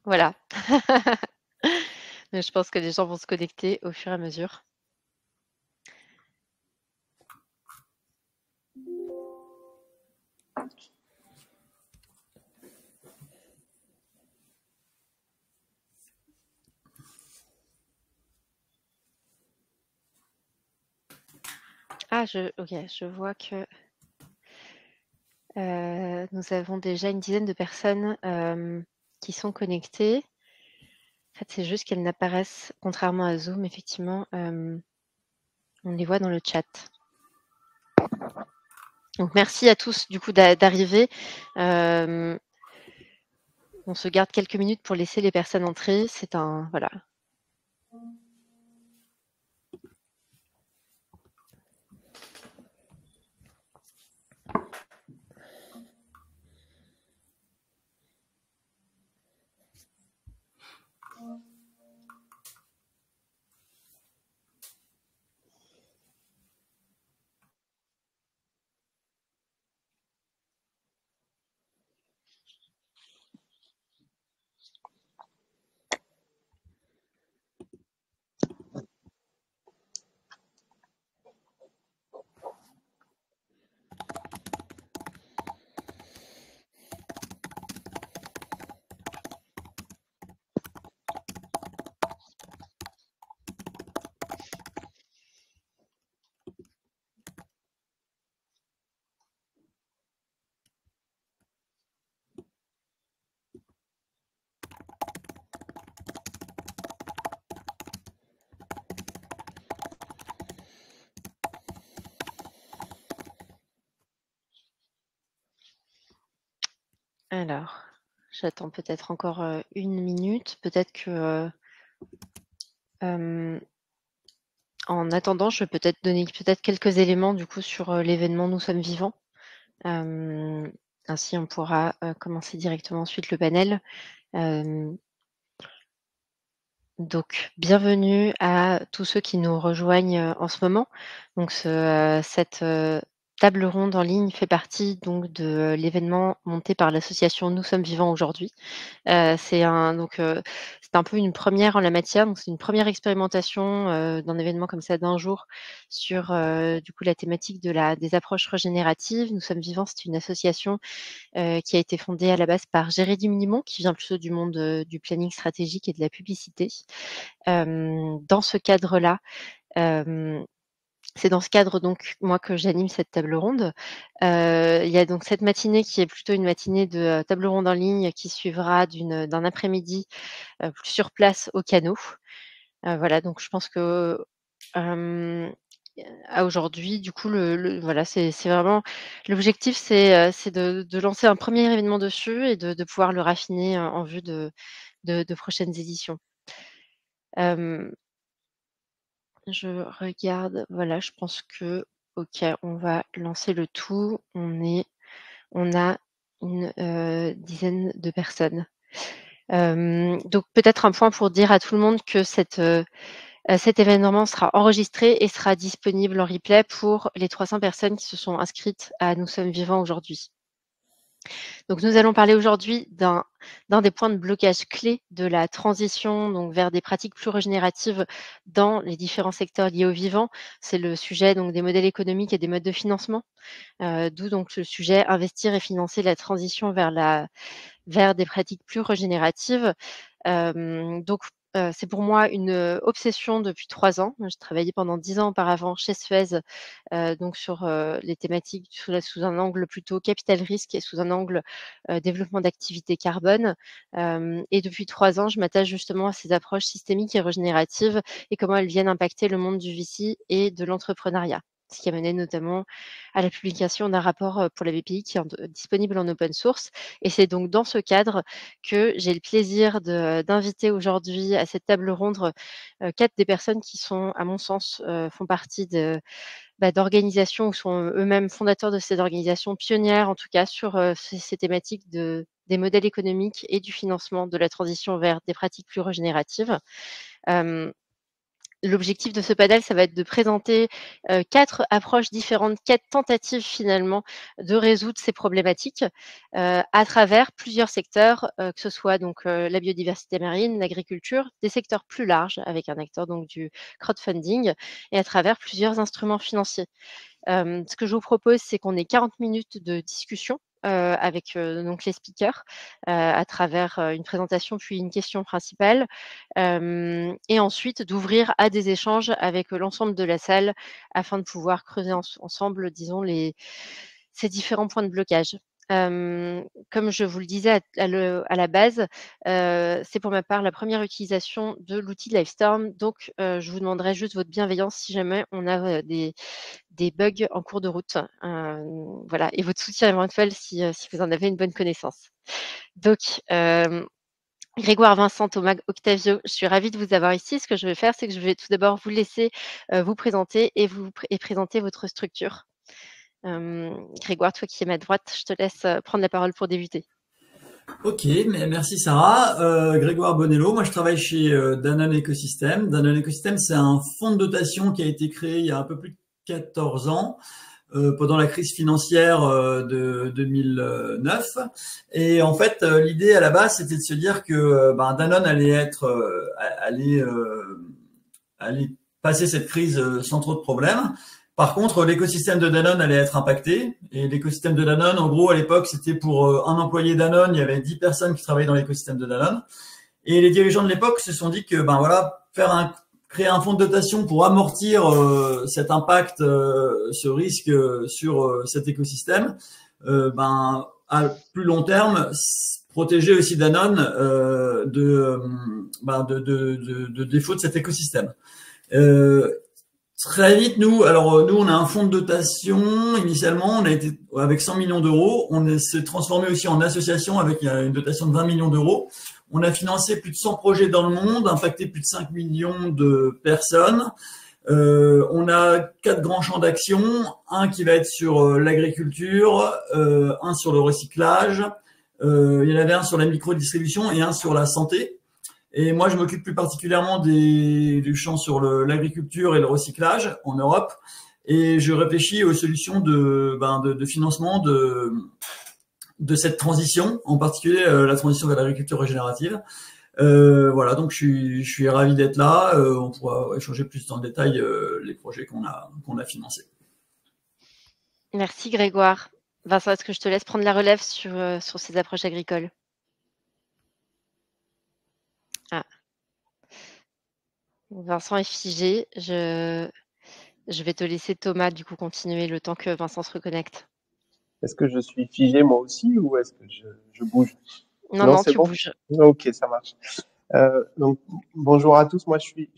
Voilà. Mais je pense que les gens vont se connecter au fur et à mesure. Ah, OK, je vois que nous avons déjà une dizaine de personnes qui sont connectées. En fait, c'est juste qu'elles n'apparaissent, contrairement à Zoom, effectivement, on les voit dans le chat. Donc, merci à tous du coup d'arriver. On se garde quelques minutes pour laisser les personnes entrer. C'est un voilà. Alors, j'attends peut-être encore 1 minute. Peut-être que en attendant, je peux peut-être donner peut-être quelques éléments du coup sur l'événement Nous sommes vivants. Ainsi, on pourra commencer directement ensuite le panel. Donc, bienvenue à tous ceux qui nous rejoignent en ce moment. Donc, cette table ronde en ligne fait partie donc de l'événement monté par l'association Nous sommes vivants aujourd'hui. C'est un peu une première en la matière, donc c'est une première expérimentation, d'un événement comme ça d'un jour sur, du coup la thématique des approches régénératives. Nous sommes vivants, c'est une association, qui a été fondée à la base par Jérémy Minimont, qui vient plutôt du monde, du planning stratégique et de la publicité. Dans ce cadre-là, hem c'est dans ce cadre donc moi que j'anime cette table ronde. Il y a donc cette matinée qui est plutôt une matinée de, table ronde en ligne qui suivra d'un après-midi, plus sur place au canot. Voilà donc je pense que, hem, à aujourd'hui du coup le voilà c'est vraiment l'objectif c'est de lancer un premier événement dessus et de pouvoir le raffiner, en vue de prochaines éditions. Hem Je regarde, voilà, je pense que OK, on va lancer le tout. On a une, dizaine de personnes. Donc peut-être un point pour dire à tout le monde que cet événement sera enregistré et sera disponible en replay pour les 300 personnes qui se sont inscrites à Nous sommes vivants aujourd'hui. Donc nous allons parler aujourd'hui d'un des points de blocage clés de la transition donc vers des pratiques plus régénératives dans les différents secteurs liés au vivant. C'est le sujet donc des modèles économiques et des modes de financement, d'où donc le sujet investir et financer la transition vers des pratiques plus régénératives. Donc c'est pour moi une, obsession depuis 3 ans. J'ai travaillé pendant 10 ans auparavant chez Suez, donc sur, les thématiques sous un angle plutôt capital risque et sous un angle, développement d'activités carbone. Et depuis 3 ans, je m'attache justement à ces approches systémiques et régénératives et comment elles viennent impacter le monde du VC et de l'entrepreneuriat. Ce qui a mené notamment à la publication d'un rapport, pour la BPI qui est disponible en open source et c'est donc dans ce cadre que j'ai le plaisir d'inviter aujourd'hui à cette table ronde, 4 des personnes qui sont, à mon sens, font partie d'organisations ou sont eux-mêmes fondateurs de ces organisations, pionnières en tout cas sur, ces thématiques des modèles économiques et du financement de la transition vers des pratiques plus régénératives. Hem l'objectif de ce panel, ça va être de présenter 4 approches différentes, 4 tentatives finalement de résoudre ces problématiques à travers plusieurs secteurs, que ce soit donc la biodiversité marine, l'agriculture, des secteurs plus larges avec un acteur donc du crowdfunding et à travers plusieurs instruments financiers. Ce que je vous propose, c'est qu'on ait 40 minutes de discussion avec donc les speakers à travers une présentation puis une question principale et ensuite d'ouvrir à des échanges avec l'ensemble de la salle afin de pouvoir creuser ensemble, disons, ces différents points de blocage. Comme je vous le disais à la base, c'est pour ma part la première utilisation de l'outil de Livestorm. Donc, je vous demanderai juste votre bienveillance si jamais on a des bugs en cours de route. Voilà, et votre soutien éventuel si vous en avez une bonne connaissance. Donc, Grégoire, Vincent, Thomas, Octavio, je suis ravie de vous avoir ici. Ce que je vais faire, c'est que je vais tout d'abord vous laisser vous présenter et présenter votre structure. Grégoire, toi qui es à ma droite, je te laisse prendre la parole pour débuter. Ok, merci Sarah. Grégoire Bonello, moi je travaille chez Danone Ecosystem. Danone Ecosystem, c'est un fonds de dotation qui a été créé il y a un peu plus de 14 ans, pendant la crise financière de 2009. Et en fait, l'idée à la base, c'était de se dire que Danone allait passer cette crise sans trop de problèmes. Par contre, l'écosystème de Danone allait être impacté. Et l'écosystème de Danone, en gros, à l'époque, c'était pour un employé Danone, il y avait 10 personnes qui travaillaient dans l'écosystème de Danone. Et les dirigeants de l'époque se sont dit que, créer un fonds de dotation pour amortir cet impact, ce risque sur cet écosystème, à plus long terme, protéger aussi Danone de défauts de cet écosystème. Très vite, nous, on a un fonds de dotation. Initialement, on a été avec 100 millions d'euros. On s'est transformé aussi en association avec une dotation de 20 millions d'euros. On a financé plus de 100 projets dans le monde, impacté plus de 5 millions de personnes. On a 4 grands champs d'action. Un qui va être sur l'agriculture, un sur le recyclage. Il y en avait un sur la micro-distribution et un sur la santé. Et moi, je m'occupe plus particulièrement du champ sur l'agriculture et le recyclage en Europe. Et je réfléchis aux solutions de financement de cette transition, en particulier la transition vers l'agriculture régénérative. Voilà, donc je suis ravi d'être là. On pourra échanger plus dans le détail les projets qu'on a financés. Merci Grégoire. Vincent, est-ce que je te laisse prendre la relève sur ces approches agricoles? Ah. Vincent est figé. Je vais te laisser Thomas du coup continuer le temps que Vincent se reconnecte. Est-ce que je suis figé moi aussi ou est-ce que je bouge? Non, Non, non, c'est tu bon? bouges. Ok, ça marche. Donc, bonjour à tous. Moi, je suis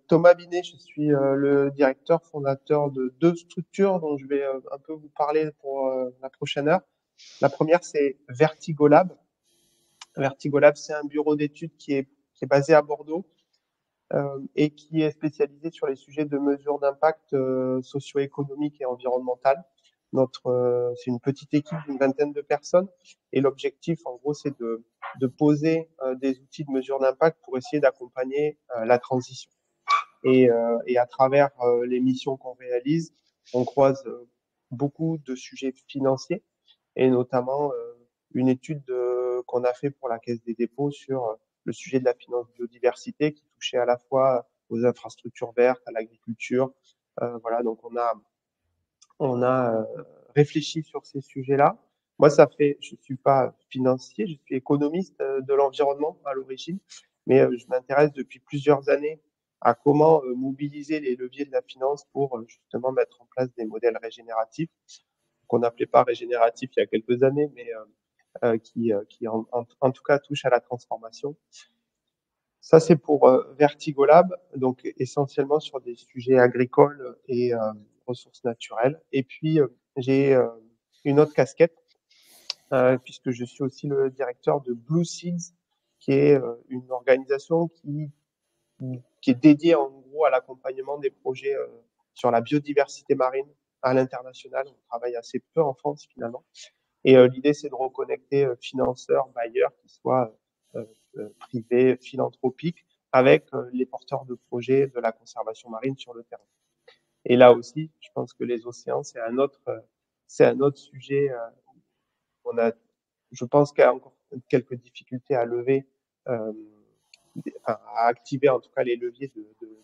Thomas Binet. Je suis le directeur fondateur de 2 structures dont je vais un peu vous parler pour la prochaine heure. La première, c'est Vertigolab. Vertigolab, c'est un bureau d'études qui est basé à Bordeaux et qui est spécialisé sur les sujets de mesure d'impact socio-économique et environnemental. C'est une petite équipe d'une vingtaine de personnes et l'objectif, en gros, c'est de poser des outils de mesure d'impact pour essayer d'accompagner la transition. Et à travers les missions qu'on réalise, on croise beaucoup de sujets financiers et notamment une étude qu'on a fait pour la Caisse des dépôts sur le sujet de la finance biodiversité qui touchait à la fois aux infrastructures vertes, à l'agriculture. Voilà, donc on a réfléchi sur ces sujets-là. Moi, je suis pas financier, je suis économiste de l'environnement à l'origine, mais je m'intéresse depuis plusieurs années à comment mobiliser les leviers de la finance pour justement mettre en place des modèles régénératifs qu'on n'appelait pas régénératifs il y a quelques années, mais qui en tout cas touchent à la transformation. Ça, c'est pour Vertigolab, donc essentiellement sur des sujets agricoles et ressources naturelles. Et puis, j'ai une autre casquette, puisque je suis aussi le directeur de Blue Seeds, qui est une organisation qui est dédiée en gros à l'accompagnement des projets sur la biodiversité marine à l'international. On travaille assez peu en France finalement. Et l'idée, c'est de reconnecter financeurs, bailleurs, qui soient privés, philanthropiques, avec les porteurs de projets de la conservation marine sur le terrain. Et là aussi, je pense que les océans, c'est un autre sujet. Je pense qu'il y a encore quelques difficultés à lever, à activer en tout cas les leviers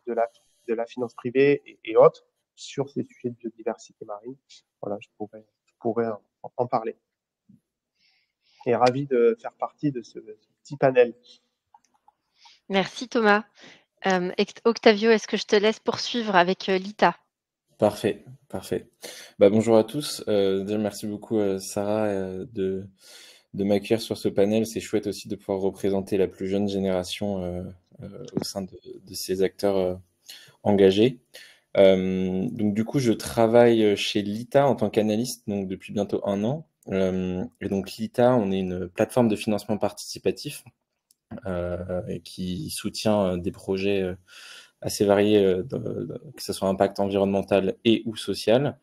de la finance privée et autres sur ces sujets de biodiversité marine. Voilà, je pourrais en parler. Et ravi de faire partie de ce petit panel. Merci Thomas. Octavio, est-ce que je te laisse poursuivre avec l'ITA? Parfait, parfait. Bonjour à tous. Déjà, merci beaucoup Sarah de m'accueillir sur ce panel. C'est chouette aussi de pouvoir représenter la plus jeune génération au sein de ces acteurs engagés. Donc du coup, je travaille chez l'ITA en tant qu'analyste donc depuis bientôt 1 an. Et donc l'ITA, on est une plateforme de financement participatif qui soutient des projets assez variés, que ce soit impact environnemental et ou social.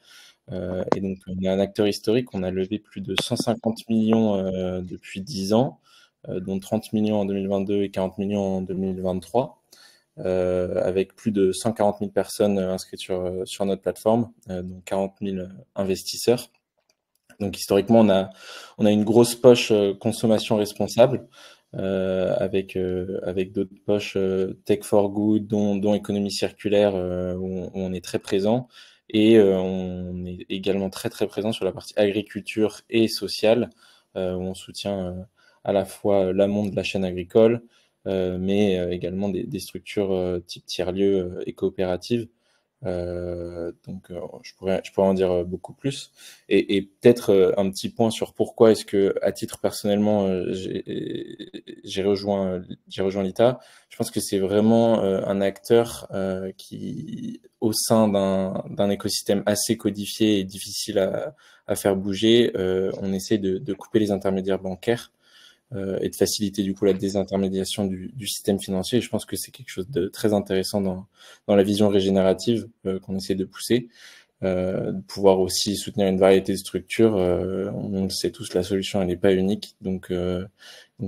Et donc, on est un acteur historique. On a levé plus de 150 millions depuis 10 ans, dont 30 millions en 2022 et 40 millions en 2023, avec plus de 140 000 personnes inscrites sur notre plateforme, donc 40 000 investisseurs. Donc, historiquement, on a une grosse poche consommation responsable. Avec d'autres poches Tech for Good, dont économie circulaire, où on est très présent. Et on est également très très présent sur la partie agriculture et sociale, où on soutient à la fois l'amont de la chaîne agricole, mais également des structures type tiers-lieux et coopératives. Donc, je pourrais en dire beaucoup plus. Et peut-être un petit point sur pourquoi est-ce que, à titre personnellement, j'ai rejoint l'ITA. Je pense que c'est vraiment un acteur qui, au sein d'un écosystème assez codifié et difficile à faire bouger, on essaie de couper les intermédiaires bancaires et de faciliter du coup la désintermédiation du système financier. Et je pense que c'est quelque chose de très intéressant dans la vision régénérative qu'on essaie de pousser. De pouvoir aussi soutenir une variété de structures. On le sait tous, la solution elle n'est pas unique. Donc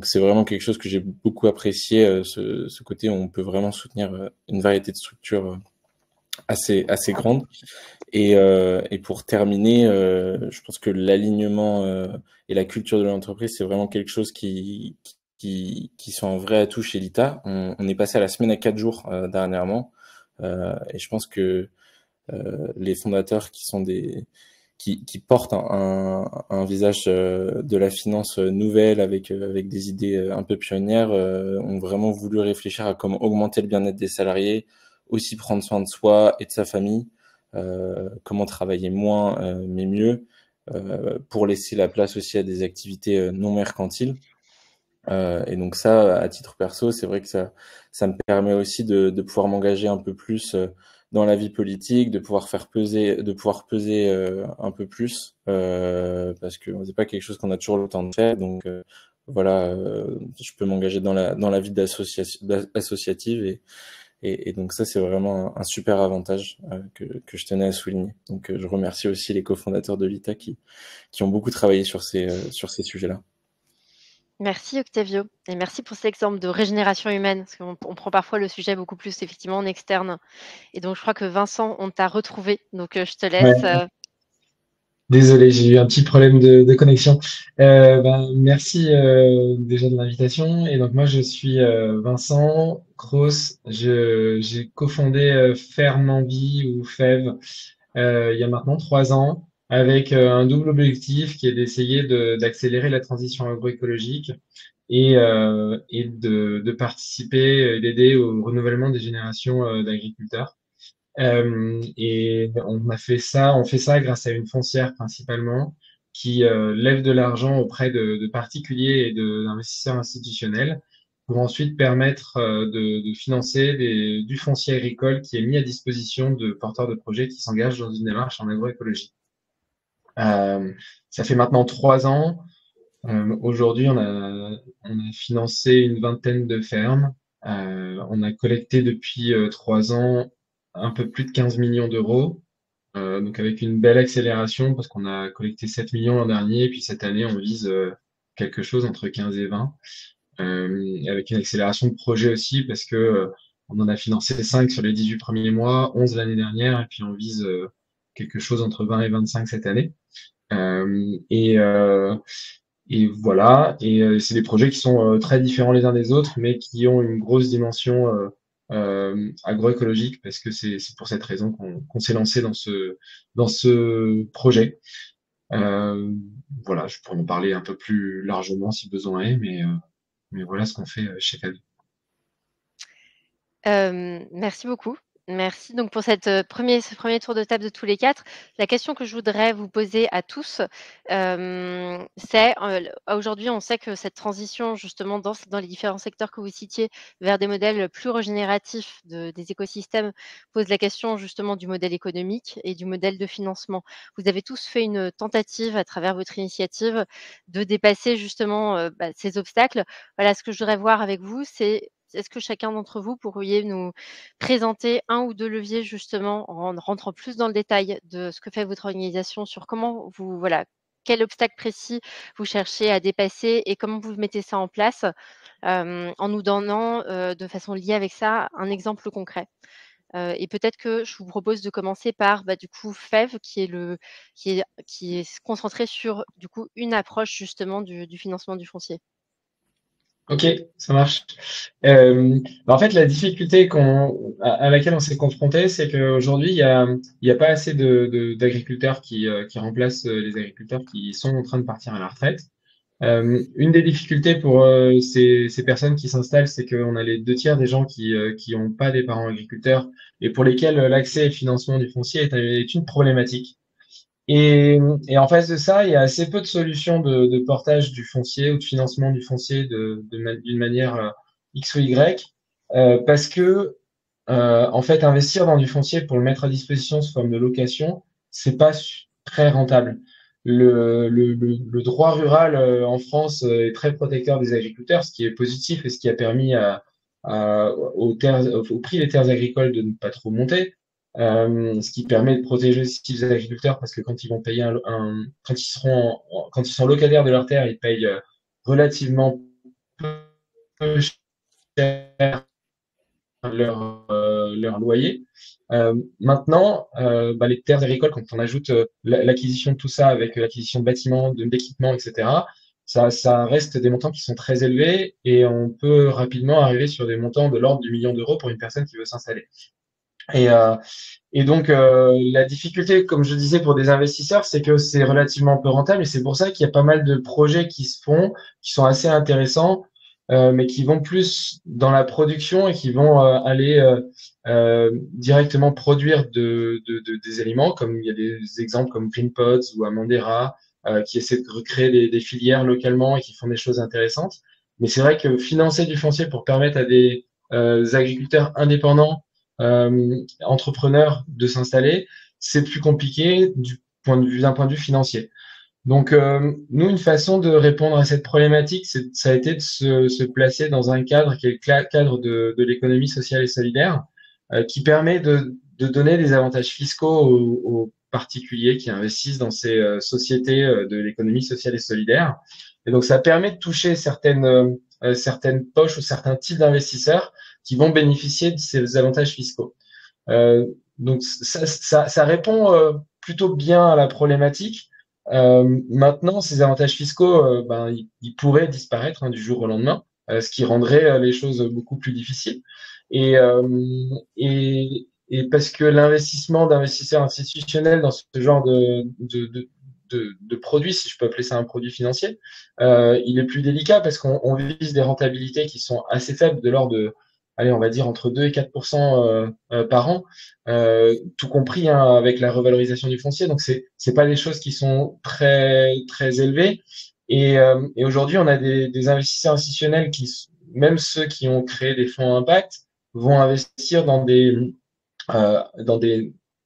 c'est vraiment quelque chose que j'ai beaucoup apprécié, ce côté où on peut vraiment soutenir une variété de structures assez grande. Et pour terminer, je pense que l'alignement et la culture de l'entreprise, c'est vraiment quelque chose qui sont un vrai atout chez l'ITA. On est passé à la semaine à 4 jours dernièrement, et je pense que les fondateurs qui portent un visage de la finance nouvelle avec des idées un peu pionnières, ont vraiment voulu réfléchir à comment augmenter le bien-être des salariés, aussi prendre soin de soi et de sa famille. Comment travailler moins mais mieux, pour laisser la place aussi à des activités non mercantiles. Et donc ça, à titre perso, c'est vrai que ça me permet aussi de pouvoir m'engager un peu plus dans la vie politique, de pouvoir peser un peu plus, parce que c'est pas quelque chose qu'on a toujours le temps de faire. Donc voilà, je peux m'engager dans la vie associative et donc ça, c'est vraiment un super avantage que je tenais à souligner. Donc je remercie aussi les cofondateurs de l'ITA qui ont beaucoup travaillé sur ces sujets-là. Merci Octavio et merci pour cet exemple de régénération humaine, parce qu'on prend parfois le sujet beaucoup plus effectivement en externe. Et donc je crois que Vincent, on t'a retrouvé, donc je te laisse. Ouais. Désolé, j'ai eu un petit problème de connexion. Merci déjà de l'invitation. Et donc moi, je suis Vincent Cros. J'ai cofondé Ferme Envie ou FEV il y a maintenant 3 ans avec un double objectif qui est d'essayer d'accélérer la transition agroécologique et de participer et d'aider au renouvellement des générations d'agriculteurs. Et on fait ça grâce à une foncière principalement qui lève de l'argent auprès de particuliers et d'investisseurs institutionnels pour ensuite permettre de financer du foncier agricole qui est mis à disposition de porteurs de projets qui s'engagent dans une démarche en agroécologie. Ça fait maintenant 3 ans. Aujourd'hui, on a financé une vingtaine de fermes. On a collecté depuis 3 ans un peu plus de 15 millions d'euros, donc avec une belle accélération parce qu'on a collecté 7 millions l'an dernier, et puis cette année, on vise quelque chose entre 15 et 20. avec une accélération de projet aussi, parce que on en a financé 5 sur les 18 premiers mois, 11 l'année dernière, et puis on vise quelque chose entre 20 et 25 cette année. Euh, et, euh, et voilà, c'est des projets qui sont très différents les uns des autres, mais qui ont une grosse dimension agroécologique, parce que c'est pour cette raison qu'on s'est lancé dans ce projet. Euh, voilà, je pourrais en parler un peu plus largement si besoin est, mais voilà ce qu'on fait chez Fed. Merci beaucoup. Merci donc pour ce premier tour de table de tous les 4. La question que je voudrais vous poser à tous, c'est, aujourd'hui, on sait que cette transition justement dans les différents secteurs que vous citiez vers des modèles plus régénératifs des écosystèmes pose la question justement du modèle économique et du modèle de financement. Vous avez tous fait une tentative à travers votre initiative de dépasser justement, ces obstacles. Voilà, ce que je voudrais voir avec vous, c'est est-ce que chacun d'entre vous pourriez nous présenter 1 ou 2 leviers justement en rentrant plus dans le détail de ce que fait votre organisation sur comment vous voilà, quel obstacle précis vous cherchez à dépasser et comment vous mettez ça en place, en nous donnant, de façon liée avec ça, un exemple concret? Et peut-être que je vous propose de commencer par, du coup, FEV qui est concentré sur, du coup, une approche justement du financement du foncier. Ok, ça marche. En fait, la difficulté à laquelle on s'est confronté, c'est qu'aujourd'hui, il y a pas assez d'agriculteurs qui remplacent les agriculteurs qui sont en train de partir à la retraite. Une des difficultés pour ces personnes qui s'installent, c'est qu'on a les 2 tiers des gens qui ont pas des parents agriculteurs et pour lesquels l'accès au financement du foncier est une problématique. Et en face de ça, il y a assez peu de solutions de portage du foncier ou de financement du foncier d'une manière X ou Y, parce que en fait, investir dans du foncier pour le mettre à disposition sous forme de location, c'est pas très rentable. Le droit rural en France est très protecteur des agriculteurs, ce qui est positif et ce qui a permis au prix des terres agricoles de ne pas trop monter. Ce qui permet de protéger aussi les agriculteurs parce que quand ils vont payer quand quand ils sont locataires de leur terre, ils payent relativement peu cher leur loyer. Maintenant, les terres agricoles, quand on ajoute l'acquisition de tout ça avec l'acquisition de bâtiments, d'équipements, etc., ça reste des montants qui sont très élevés et on peut rapidement arriver sur des montants de l'ordre du million d'euros pour une personne qui veut s'installer. Et, euh, et donc, la difficulté, comme je disais, pour des investisseurs, c'est que c'est relativement peu rentable et c'est pour ça qu'il y a pas mal de projets qui se font, qui sont assez intéressants, mais qui vont plus dans la production et qui vont aller directement produire des aliments, comme il y a des exemples comme GreenPods ou Amandera, qui essaient de recréer des filières localement et qui font des choses intéressantes. Mais c'est vrai que financer du foncier pour permettre à des agriculteurs indépendants entrepreneurs de s'installer, c'est plus compliqué d'un point de vue financier. Donc, nous, une façon de répondre à cette problématique, ça a été de se placer dans un cadre qui est le cadre de l'économie sociale et solidaire, qui permet de donner des avantages fiscaux aux particuliers qui investissent dans ces sociétés de l'économie sociale et solidaire. Et donc, ça permet de toucher certaines poches ou certains types d'investisseurs qui vont bénéficier de ces avantages fiscaux. Donc, ça répond plutôt bien à la problématique. Maintenant, ces avantages fiscaux, ils pourraient disparaître du jour au lendemain, ce qui rendrait les choses beaucoup plus difficiles. Et, et parce que l'investissement d'investisseurs institutionnels dans ce genre de produit, si je peux appeler ça un produit financier, il est plus délicat parce qu'on vise des rentabilités qui sont assez faibles, de l'ordre de, allez, on va dire entre 2 et 4% par an, tout compris hein, avec la revalorisation du foncier. Donc c'est pas des choses qui sont très très élevées. Et aujourd'hui, on a des investisseurs institutionnels même ceux qui ont créé des fonds impact, vont investir dans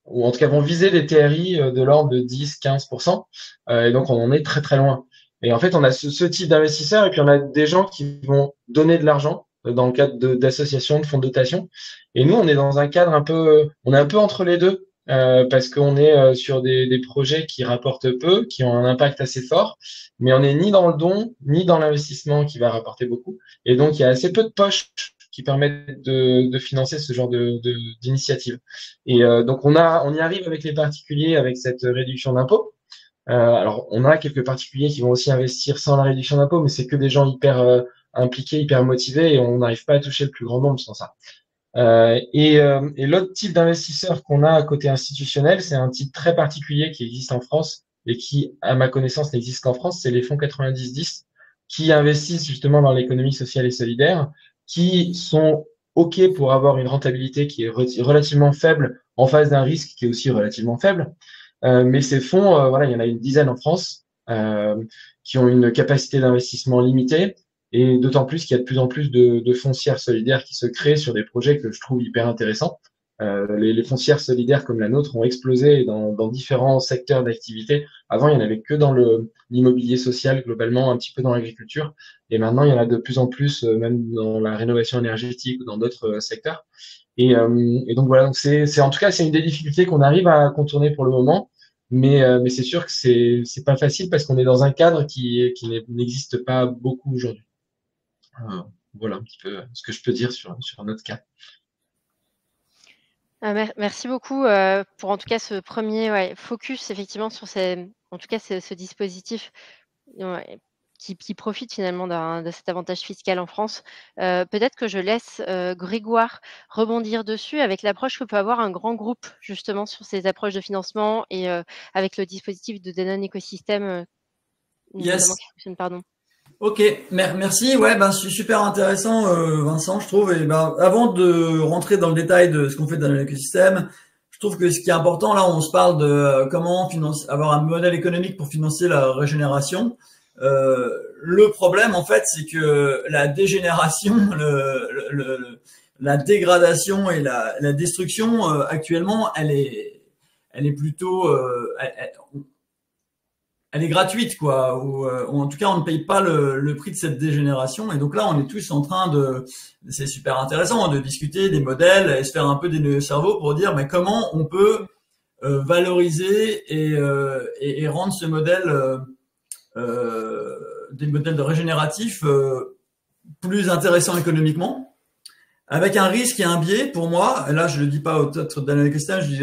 ou en tout cas vont viser des TRI de l'ordre de 10-15%. Et donc, on en est très, très loin. Et en fait, on a ce type d'investisseurs et puis on a des gens qui vont donner de l'argent dans le cadre d'associations, de fonds de dotation. Et nous, on est dans un cadre on est un peu entre les deux. parce qu'on est sur des projets qui rapportent peu, qui ont un impact assez fort, mais on n'est ni dans le don, ni dans l'investissement qui va rapporter beaucoup. Et donc, il y a assez peu de poches qui permettent de financer ce genre d'initiative. Et donc, on y arrive avec les particuliers avec cette réduction d'impôt. Alors, on a quelques particuliers qui vont aussi investir sans la réduction d'impôt, mais c'est que des gens hyper impliqués, hyper motivés, et on n'arrive pas à toucher le plus grand nombre sans ça. Et l'autre type d'investisseur qu'on a à côté institutionnel, c'est un type très particulier qui existe en France et qui, à ma connaissance, n'existe qu'en France, c'est les fonds 90-10 qui investissent justement dans l'économie sociale et solidaire, qui sont OK pour avoir une rentabilité qui est relativement faible en face d'un risque qui est aussi relativement faible. Mais ces fonds, voilà, il y en a une dizaine en France qui ont une capacité d'investissement limitée. Et d'autant plus qu'il y a de plus en plus de foncières solidaires qui se créent sur des projets que je trouve hyper intéressants. Les foncières solidaires comme la nôtre ont explosé dans différents secteurs d'activité. Avant, il n'y en avait que dans l'immobilier social, globalement, un petit peu dans l'agriculture. Et maintenant, il y en a de plus en plus, même dans la rénovation énergétique ou dans d'autres secteurs. Et donc voilà, donc en tout cas, c'est une des difficultés qu'on arrive à contourner pour le moment. Mais c'est sûr que c'est pas facile parce qu'on est dans un cadre qui n'existe pas beaucoup aujourd'hui. Voilà un petit peu ce que je peux dire sur notre cas. Merci beaucoup pour en tout cas ce premier focus effectivement sur ce dispositif qui profite finalement de cet avantage fiscal en France. Peut-être que je laisse Grégoire rebondir dessus avec l'approche que peut avoir un grand groupe justement sur ces approches de financement et avec le dispositif de Danone Écosystème notamment qui fonctionne, pardon. Ok, merci. Ouais, c'est super intéressant, Vincent, je trouve. Et avant de rentrer dans le détail de ce qu'on fait dans l'écosystème, je trouve que ce qui est important là, on se parle de comment avoir un modèle économique pour financer la régénération. Le problème, en fait, c'est que la dégénération, la dégradation et la destruction actuellement, elle est plutôt elle est gratuite, quoi. Ou en tout cas, on ne paye pas le prix de cette dégénération. Et donc là, on est tous en train c'est super intéressant, de discuter des modèles et se faire un peu des nœuds au cerveau pour dire, mais comment on peut valoriser et rendre ce modèle, des modèles de régénératifs plus intéressants économiquement, avec un risque et un biais pour moi. Et là, je le dis pas au titre d'Danone Écosystème, je dis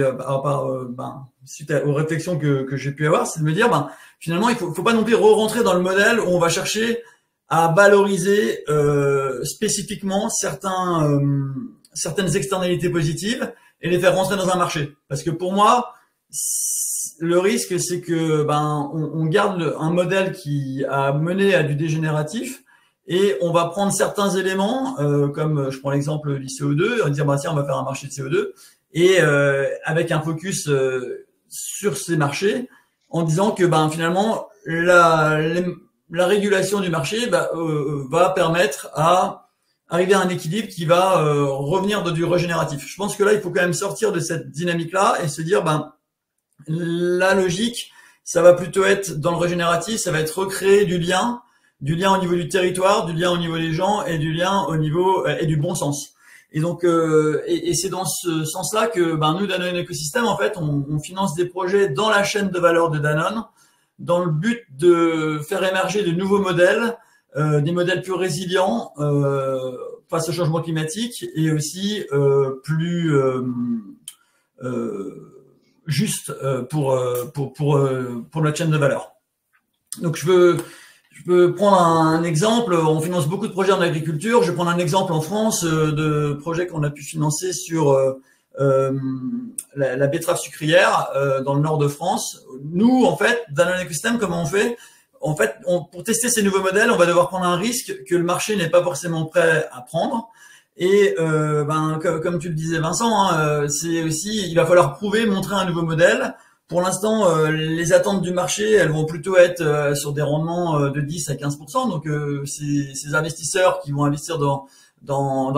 suite aux réflexions que j'ai pu avoir, c'est de me dire, finalement, il faut pas non plus re-rentrer dans le modèle où on va chercher à valoriser spécifiquement certaines externalités positives et les faire rentrer dans un marché. Parce que pour moi, le risque, c'est que on garde un modèle qui a mené à du dégénératif et on va prendre certains éléments, comme je prends l'exemple du CO2, on va dire tiens, on va faire un marché de CO2 et avec un focus sur ces marchés, en disant que finalement la régulation du marché va permettre à arriver à un équilibre qui va revenir du régénératif. Je pense que là, il faut quand même sortir de cette dynamique-là et se dire la logique, ça va plutôt être dans le régénératif, ça va être recréer du lien au niveau du territoire, du lien au niveau des gens et du lien au niveau et du bon sens. Et donc et c'est dans ce sens-là que nous, Danone Écosystème, en fait, on finance des projets dans la chaîne de valeur de Danone, dans le but de faire émerger de nouveaux modèles, des modèles plus résilients face au changement climatique et aussi plus justes pour notre chaîne de valeur. Donc je peux prendre un exemple. On finance beaucoup de projets en agriculture. Je vais prendre un exemple en France de projets qu'on a pu financer sur la betterave sucrière dans le nord de France. Nous, en fait, dans notre écosystème, comment on fait? En fait, pour tester ces nouveaux modèles, on va devoir prendre un risque que le marché n'est pas forcément prêt à prendre. Et comme tu le disais, Vincent, c'est aussi, il va falloir montrer un nouveau modèle. Pour l'instant, les attentes du marché, elles vont plutôt être sur des rendements de 10 à 15%. Donc, ces investisseurs qui vont investir dans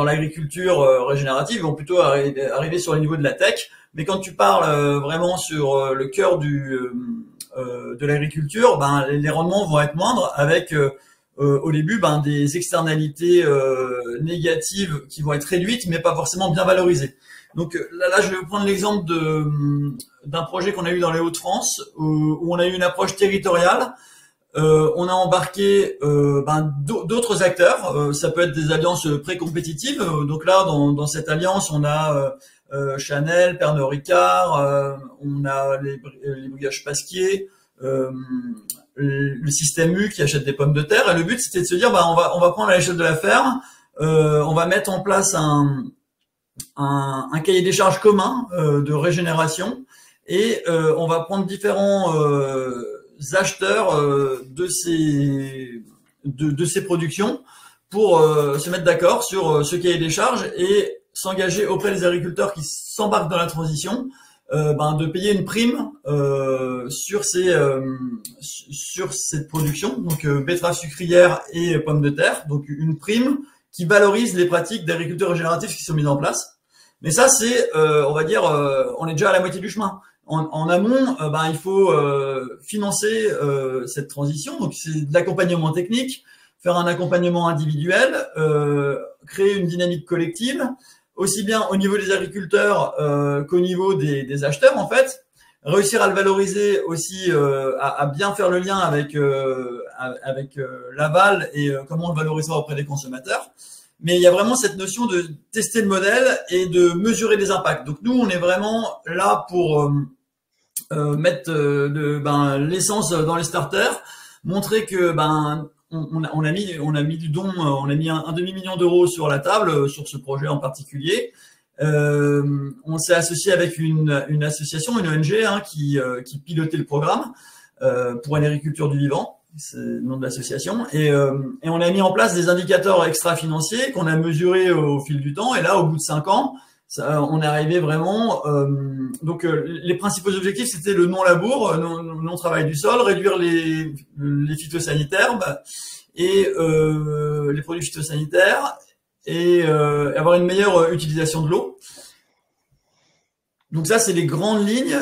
l'agriculture régénérative vont plutôt arriver sur les niveaux de la tech. Mais quand tu parles vraiment sur le cœur de l'agriculture, les rendements vont être moindres avec au début des externalités négatives qui vont être réduites, mais pas forcément bien valorisées. Donc là, je vais vous prendre l'exemple d'un projet qu'on a eu dans les Hauts-de-France où on a eu une approche territoriale. On a embarqué d'autres acteurs. Ça peut être des alliances pré-compétitives. Donc là, dans cette alliance, on a Chanel, Pernod Ricard, on a les Brioches Pasquier, le système U qui achète des pommes de terre. Et le but, c'était de se dire, on va prendre à l'échelle de la ferme, on va mettre en place un cahier des charges commun de régénération et on va prendre différents acheteurs de ces productions pour se mettre d'accord sur ce cahier des charges et s'engager auprès des agriculteurs qui s'embarquent dans la transition de payer une prime sur cette production, donc betteraves sucrières et pommes de terre, donc une prime qui valorise les pratiques d'agriculture régénérative qui sont mises en place. Mais ça, c'est, on va dire, on est déjà à la moitié du chemin. En amont, il faut financer cette transition. Donc, c'est de l'accompagnement technique, faire un accompagnement individuel, créer une dynamique collective, aussi bien au niveau des agriculteurs qu'au niveau des acheteurs, en fait. Réussir à le valoriser aussi, à bien faire le lien avec l'aval et comment on le valorisera auprès des consommateurs. Mais il y a vraiment cette notion de tester le modèle et de mesurer les impacts. Donc nous, on est vraiment là pour mettre l'essence dans les starters, montrer que on a mis du don, on a mis un demi-million d'euros sur la table sur ce projet en particulier. On s'est associé avec une association, une ONG qui pilotait le programme pour une agriculture du vivant. C'est le nom de l'association, et on a mis en place des indicateurs extra-financiers qu'on a mesurés au fil du temps, et là, au bout de 5 ans, on est arrivé vraiment, donc les principaux objectifs, c'était le non-labour, non-travail du sol, réduire les phytosanitaires et les produits phytosanitaires, et avoir une meilleure utilisation de l'eau. Donc ça, c'est les grandes lignes.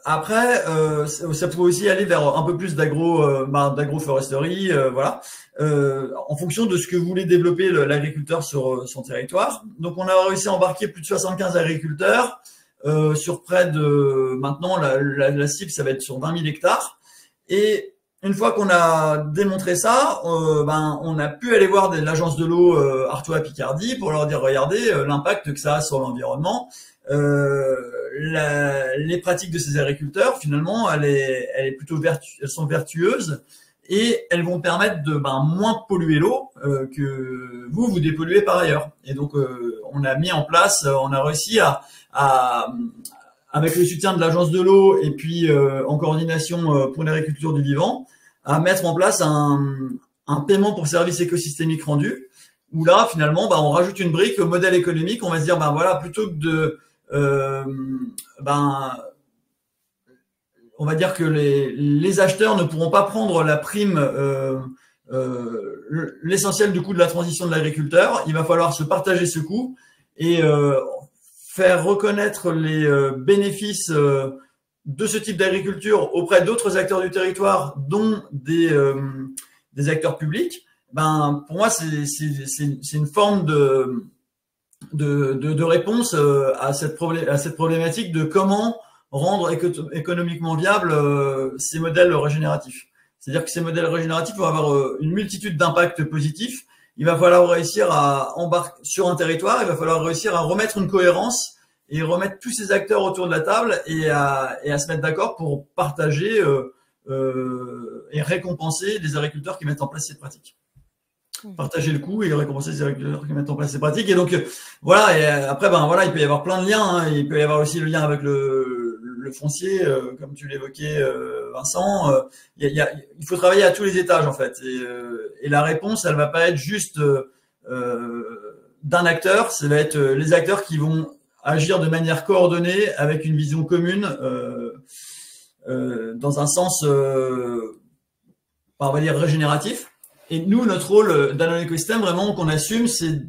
Après, ça pourrait aussi aller vers un peu plus d'agroforesterie, voilà, en fonction de ce que voulait développer l'agriculteur sur son territoire. Donc on a réussi à embarquer plus de 75 agriculteurs sur près de, maintenant la cible, ça va être sur 20 000 hectares. Et une fois qu'on a démontré ça, on a pu aller voir l'agence de l'eau Artois Picardie pour leur dire, regardez l'impact que ça a sur l'environnement. Les pratiques de ces agriculteurs, finalement, elles sont vertueuses et elles vont permettre de moins polluer l'eau que vous dépolluez par ailleurs. Et donc, on a mis en place, on a réussi avec le soutien de l'agence de l'eau et puis en coordination pour l'agriculture du vivant, à mettre en place un paiement pour service écosystémique rendu, où là, finalement, on rajoute une brique au modèle économique. On va se dire, voilà, plutôt que de on va dire que les acheteurs ne pourront pas prendre la prime, l'essentiel du coût de la transition de l'agriculteur. Il va falloir se partager ce coût et faire reconnaître les bénéfices de ce type d'agriculture auprès d'autres acteurs du territoire, dont des acteurs publics. Pour moi, c'est une forme de réponse à cette problématique de comment rendre économiquement viable ces modèles régénératifs. C'est-à-dire que ces modèles régénératifs vont avoir une multitude d'impacts positifs. Il va falloir réussir à embarquer sur un territoire, il va falloir réussir à remettre une cohérence et remettre tous ces acteurs autour de la table et à se mettre d'accord pour partager et récompenser les agriculteurs qui mettent en place ces pratiques. Partager le coût et récompenser les agriculteurs qui mettent en place ces pratiques. Et donc voilà. Et après, il peut y avoir plein de liens. Il peut y avoir aussi le lien avec le foncier, comme tu l'évoquais, Vincent. Il faut travailler à tous les étages en fait. Et la réponse, elle va pas être juste d'un acteur. Ça va être les acteurs qui vont agir de manière coordonnée avec une vision commune dans un sens, on va dire régénératif. Et nous, notre rôle dans l'écosystème, vraiment, qu'on assume, c'est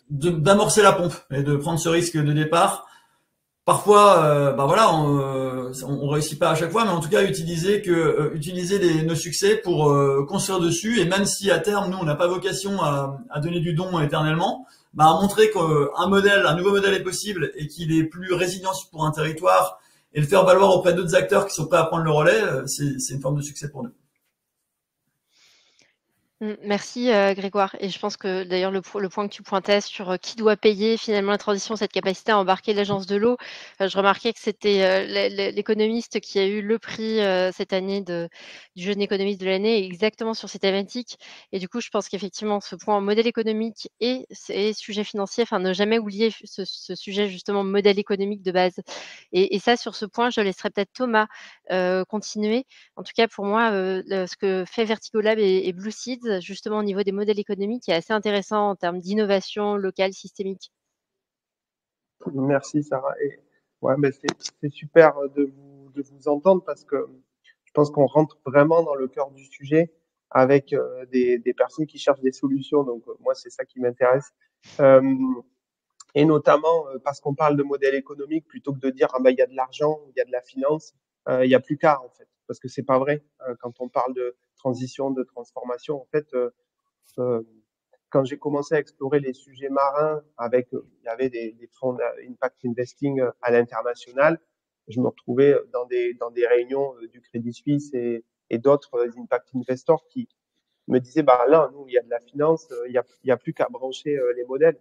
d'amorcer la pompe et de prendre ce risque de départ. Parfois, on réussit pas à chaque fois, mais en tout cas, utiliser nos succès pour construire dessus. Et même si à terme, nous, on n'a pas vocation à donner du don éternellement, à montrer un nouveau modèle est possible et qu'il est plus résilient pour un territoire et le faire valoir auprès d'autres acteurs qui sont prêts à prendre le relais, c'est une forme de succès pour nous. Merci, Grégoire, et je pense que d'ailleurs le point que tu pointais sur, qui doit payer finalement la transition, cette capacité à embarquer l'Agence de l'eau, je remarquais que c'était, l'économiste qui a eu le prix, cette année du jeune économiste de l'année, exactement sur ces thématiques, et du coup, je pense qu'effectivement ce point modèle économique et sujet financier, enfin ne jamais oublier ce sujet justement modèle économique de base, et ça sur ce point, je laisserai peut-être Thomas, continuer. En tout cas, pour moi, ce que fait Vertigo Lab et Blue Seeds, justement au niveau des modèles économiques, est assez intéressant en termes d'innovation locale systémique. Merci Sarah. Et ouais, mais c'est super de vous entendre parce que je pense qu'on rentre vraiment dans le cœur du sujet avec des personnes qui cherchent des solutions. Donc moi, c'est ça qui m'intéresse. Et notamment parce qu'on parle de modèle économique plutôt que de dire ah ben il y a de l'argent, il y a de la finance, il y a plus qu'à en fait, parce que c'est pas vrai. Quand on parle de transition, de transformation, en fait, quand j'ai commencé à explorer les sujets marins avec, il y avait des fonds d'impact investing à l'international, je me retrouvais dans des réunions du Crédit Suisse et d'autres impact investors qui me disaient, bah là, nous, il y a de la finance, il y a plus qu'à brancher les modèles.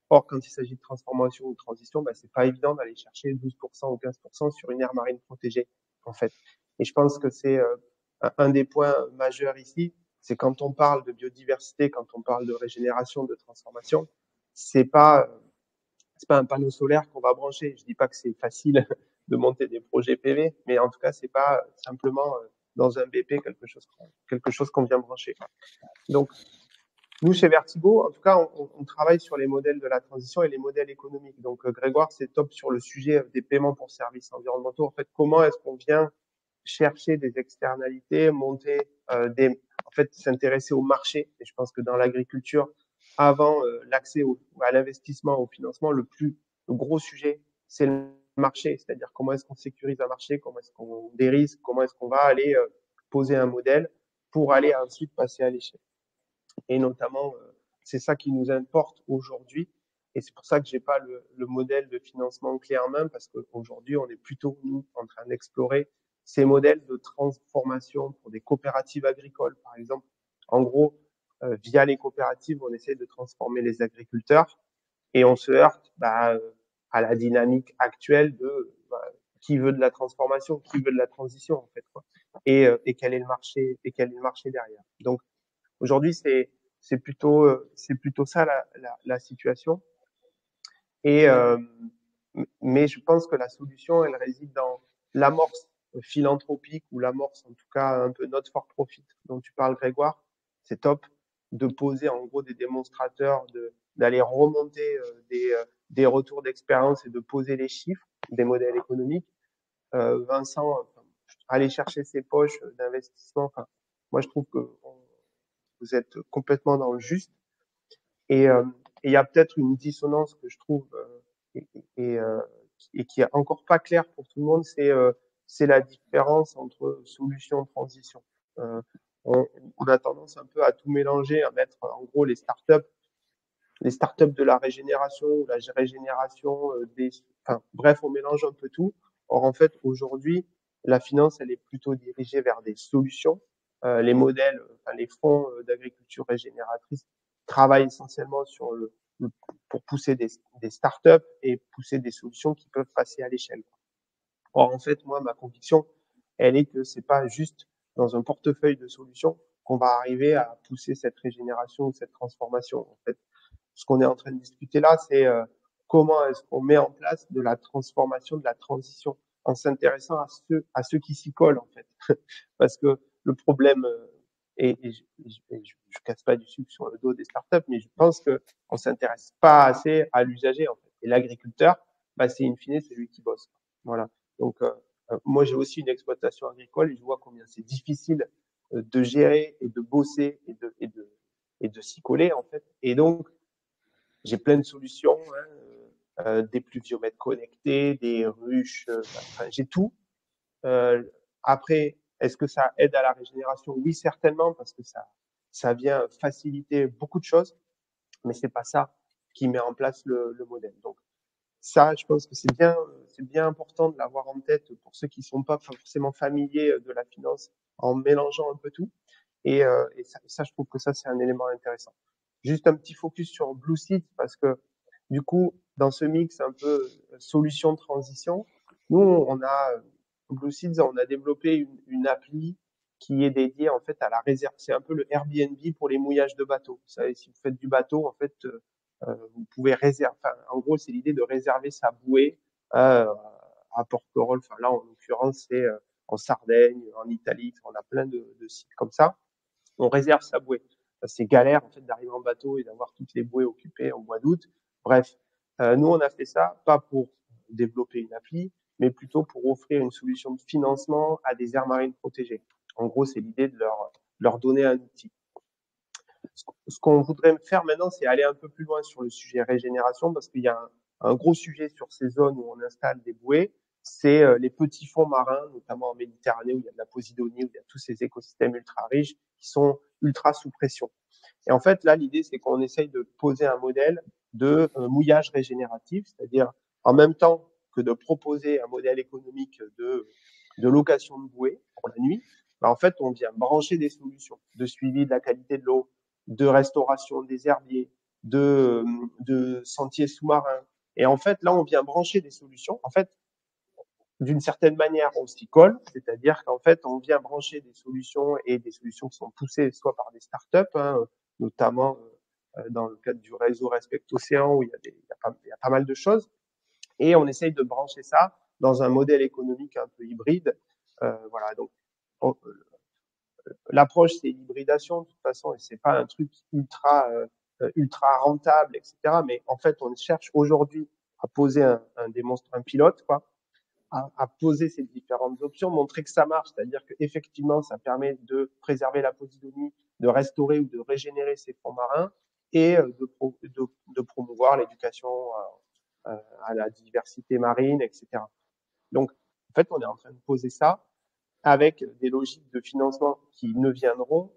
Or, quand il s'agit de transformation ou de transition, bah, c'est pas évident d'aller chercher 12% ou 15% sur une aire marine protégée, en fait. Et je pense que c'est un des points majeurs ici, c'est quand on parle de biodiversité, quand on parle de régénération, de transformation, c'est pas un panneau solaire qu'on va brancher. Je dis pas que c'est facile de monter des projets PV, mais en tout cas, c'est pas simplement dans un BP quelque chose qu'on vient brancher. Donc, nous, chez Vertigo, en tout cas, on travaille sur les modèles de la transition et les modèles économiques. Donc, Grégoire, c'est top sur le sujet des paiements pour services environnementaux. En fait, comment est-ce qu'on vient chercher des externalités, monter en fait, s'intéresser au marché. Et je pense que dans l'agriculture, avant l'accès à l'investissement, au financement, le gros sujet, c'est le marché. C'est-à-dire comment est-ce qu'on sécurise un marché, comment est-ce qu'on dérisque, comment est-ce qu'on va aller poser un modèle pour aller ensuite passer à l'échelle. Et notamment, c'est ça qui nous importe aujourd'hui. Et c'est pour ça que j'ai pas le modèle de financement clé en main, parce qu'aujourd'hui, on est plutôt, nous, en train d'explorer ces modèles de transformation pour des coopératives agricoles, par exemple. En gros, via les coopératives, on essaie de transformer les agriculteurs et on se heurte à la dynamique actuelle de qui veut de la transformation, qui veut de la transition, en fait, quoi. Et quel est le marché derrière. Donc, aujourd'hui, c'est plutôt ça la situation. Et mais je pense que la solution, elle réside dans l'amorce philanthropique ou l'amorce, en tout cas un peu not for profit dont tu parles, Grégoire. C'est top de poser en gros des démonstrateurs, d'aller remonter des retours d'expérience et de poser les chiffres des modèles économiques. Vincent, aller chercher ses poches d'investissement. Enfin, moi, je trouve que vous êtes complètement dans le juste. Et il y a peut-être une dissonance que je trouve et qui est encore pas claire pour tout le monde, c'est la différence entre solution et transition. On a tendance un peu à tout mélanger, à mettre en gros les startups de la régénération ou la régénération enfin bref, on mélange un peu tout. Or en fait aujourd'hui, la finance elle est plutôt dirigée vers des solutions. Les modèles, enfin les fonds d'agriculture régénératrice travaillent essentiellement sur pour pousser des startups et pousser des solutions qui peuvent passer à l'échelle. Or en fait, moi ma conviction, elle est que c'est pas juste dans un portefeuille de solutions qu'on va arriver à pousser cette régénération ou cette transformation. En fait, ce qu'on est en train de discuter là, c'est comment est-ce qu'on met en place de la transformation, de la transition, en s'intéressant à ceux qui s'y collent en fait. Parce que le problème, et je casse pas du sucre sur le dos des startups, mais je pense que on s'intéresse pas assez à l'usager en fait. Et l'agriculteur, bah, c'est in fine celui qui bosse. Voilà. Donc moi j'ai aussi une exploitation agricole et je vois combien c'est difficile de gérer et de bosser et de s'y coller en fait. Et donc j'ai plein de solutions, des pluviomètres connectés, des ruches, enfin, j'ai tout. Après, est-ce que ça aide à la régénération? Oui, certainement, parce que ça vient faciliter beaucoup de choses, mais c'est pas ça qui met en place le modèle. Donc ça, je pense que c'est bien important de l'avoir en tête pour ceux qui sont pas forcément familiers de la finance, en mélangeant un peu tout. Et ça, je trouve que ça, c'est un élément intéressant. Juste un petit focus sur Blue Seeds, parce que du coup, dans ce mix un peu solution transition, nous, Blue Seeds, on a développé une appli qui est dédiée en fait à la réserve. C'est un peu le Airbnb pour les mouillages de bateaux. Vous savez, si vous faites du bateau, en fait, vous pouvez réserver. Enfin, en gros, c'est l'idée de réserver sa bouée à Porquerolles. Enfin, là, en l'occurrence, c'est en Sardaigne, en Italie. On a plein de sites comme ça. On réserve sa bouée. C'est galère en fait d'arriver en bateau et d'avoir toutes les bouées occupées au mois d'août. Bref, nous on a fait ça pas pour développer une appli, mais plutôt pour offrir une solution de financement à des aires marines protégées. En gros, c'est l'idée de leur donner un outil. Ce qu'on voudrait faire maintenant, c'est aller un peu plus loin sur le sujet régénération, parce qu'il y a un gros sujet sur ces zones où on installe des bouées, c'est les petits fonds marins, notamment en Méditerranée, où il y a de la posidonie, où il y a tous ces écosystèmes ultra riches qui sont ultra sous pression. Et en fait, là, l'idée, c'est qu'on essaye de poser un modèle de mouillage régénératif, c'est-à-dire en même temps que de proposer un modèle économique de location de bouées pour la nuit, ben, en fait, on vient brancher des solutions de suivi de la qualité de l'eau, de restauration des herbiers, de sentiers sous-marins. Et en fait, là, on vient brancher des solutions. En fait, d'une certaine manière, on s'y colle, c'est-à-dire qu'en fait, on vient brancher des solutions et des solutions qui sont poussées soit par des startups, notamment dans le cadre du réseau Respect Océan, où il y a pas mal de choses, et on essaye de brancher ça dans un modèle économique un peu hybride. Voilà, donc l'approche, c'est l'hybridation de toute façon, et c'est pas un truc ultra rentable, etc. Mais en fait, on cherche aujourd'hui à poser un pilote, quoi, à poser ces différentes options, montrer que ça marche, c'est-à-dire qu'effectivement, ça permet de préserver la posidonie, de restaurer ou de régénérer ces fonds marins et de promouvoir l'éducation à la diversité marine, etc. Donc, en fait, on est en train de poser ça avec des logiques de financement qui ne viendront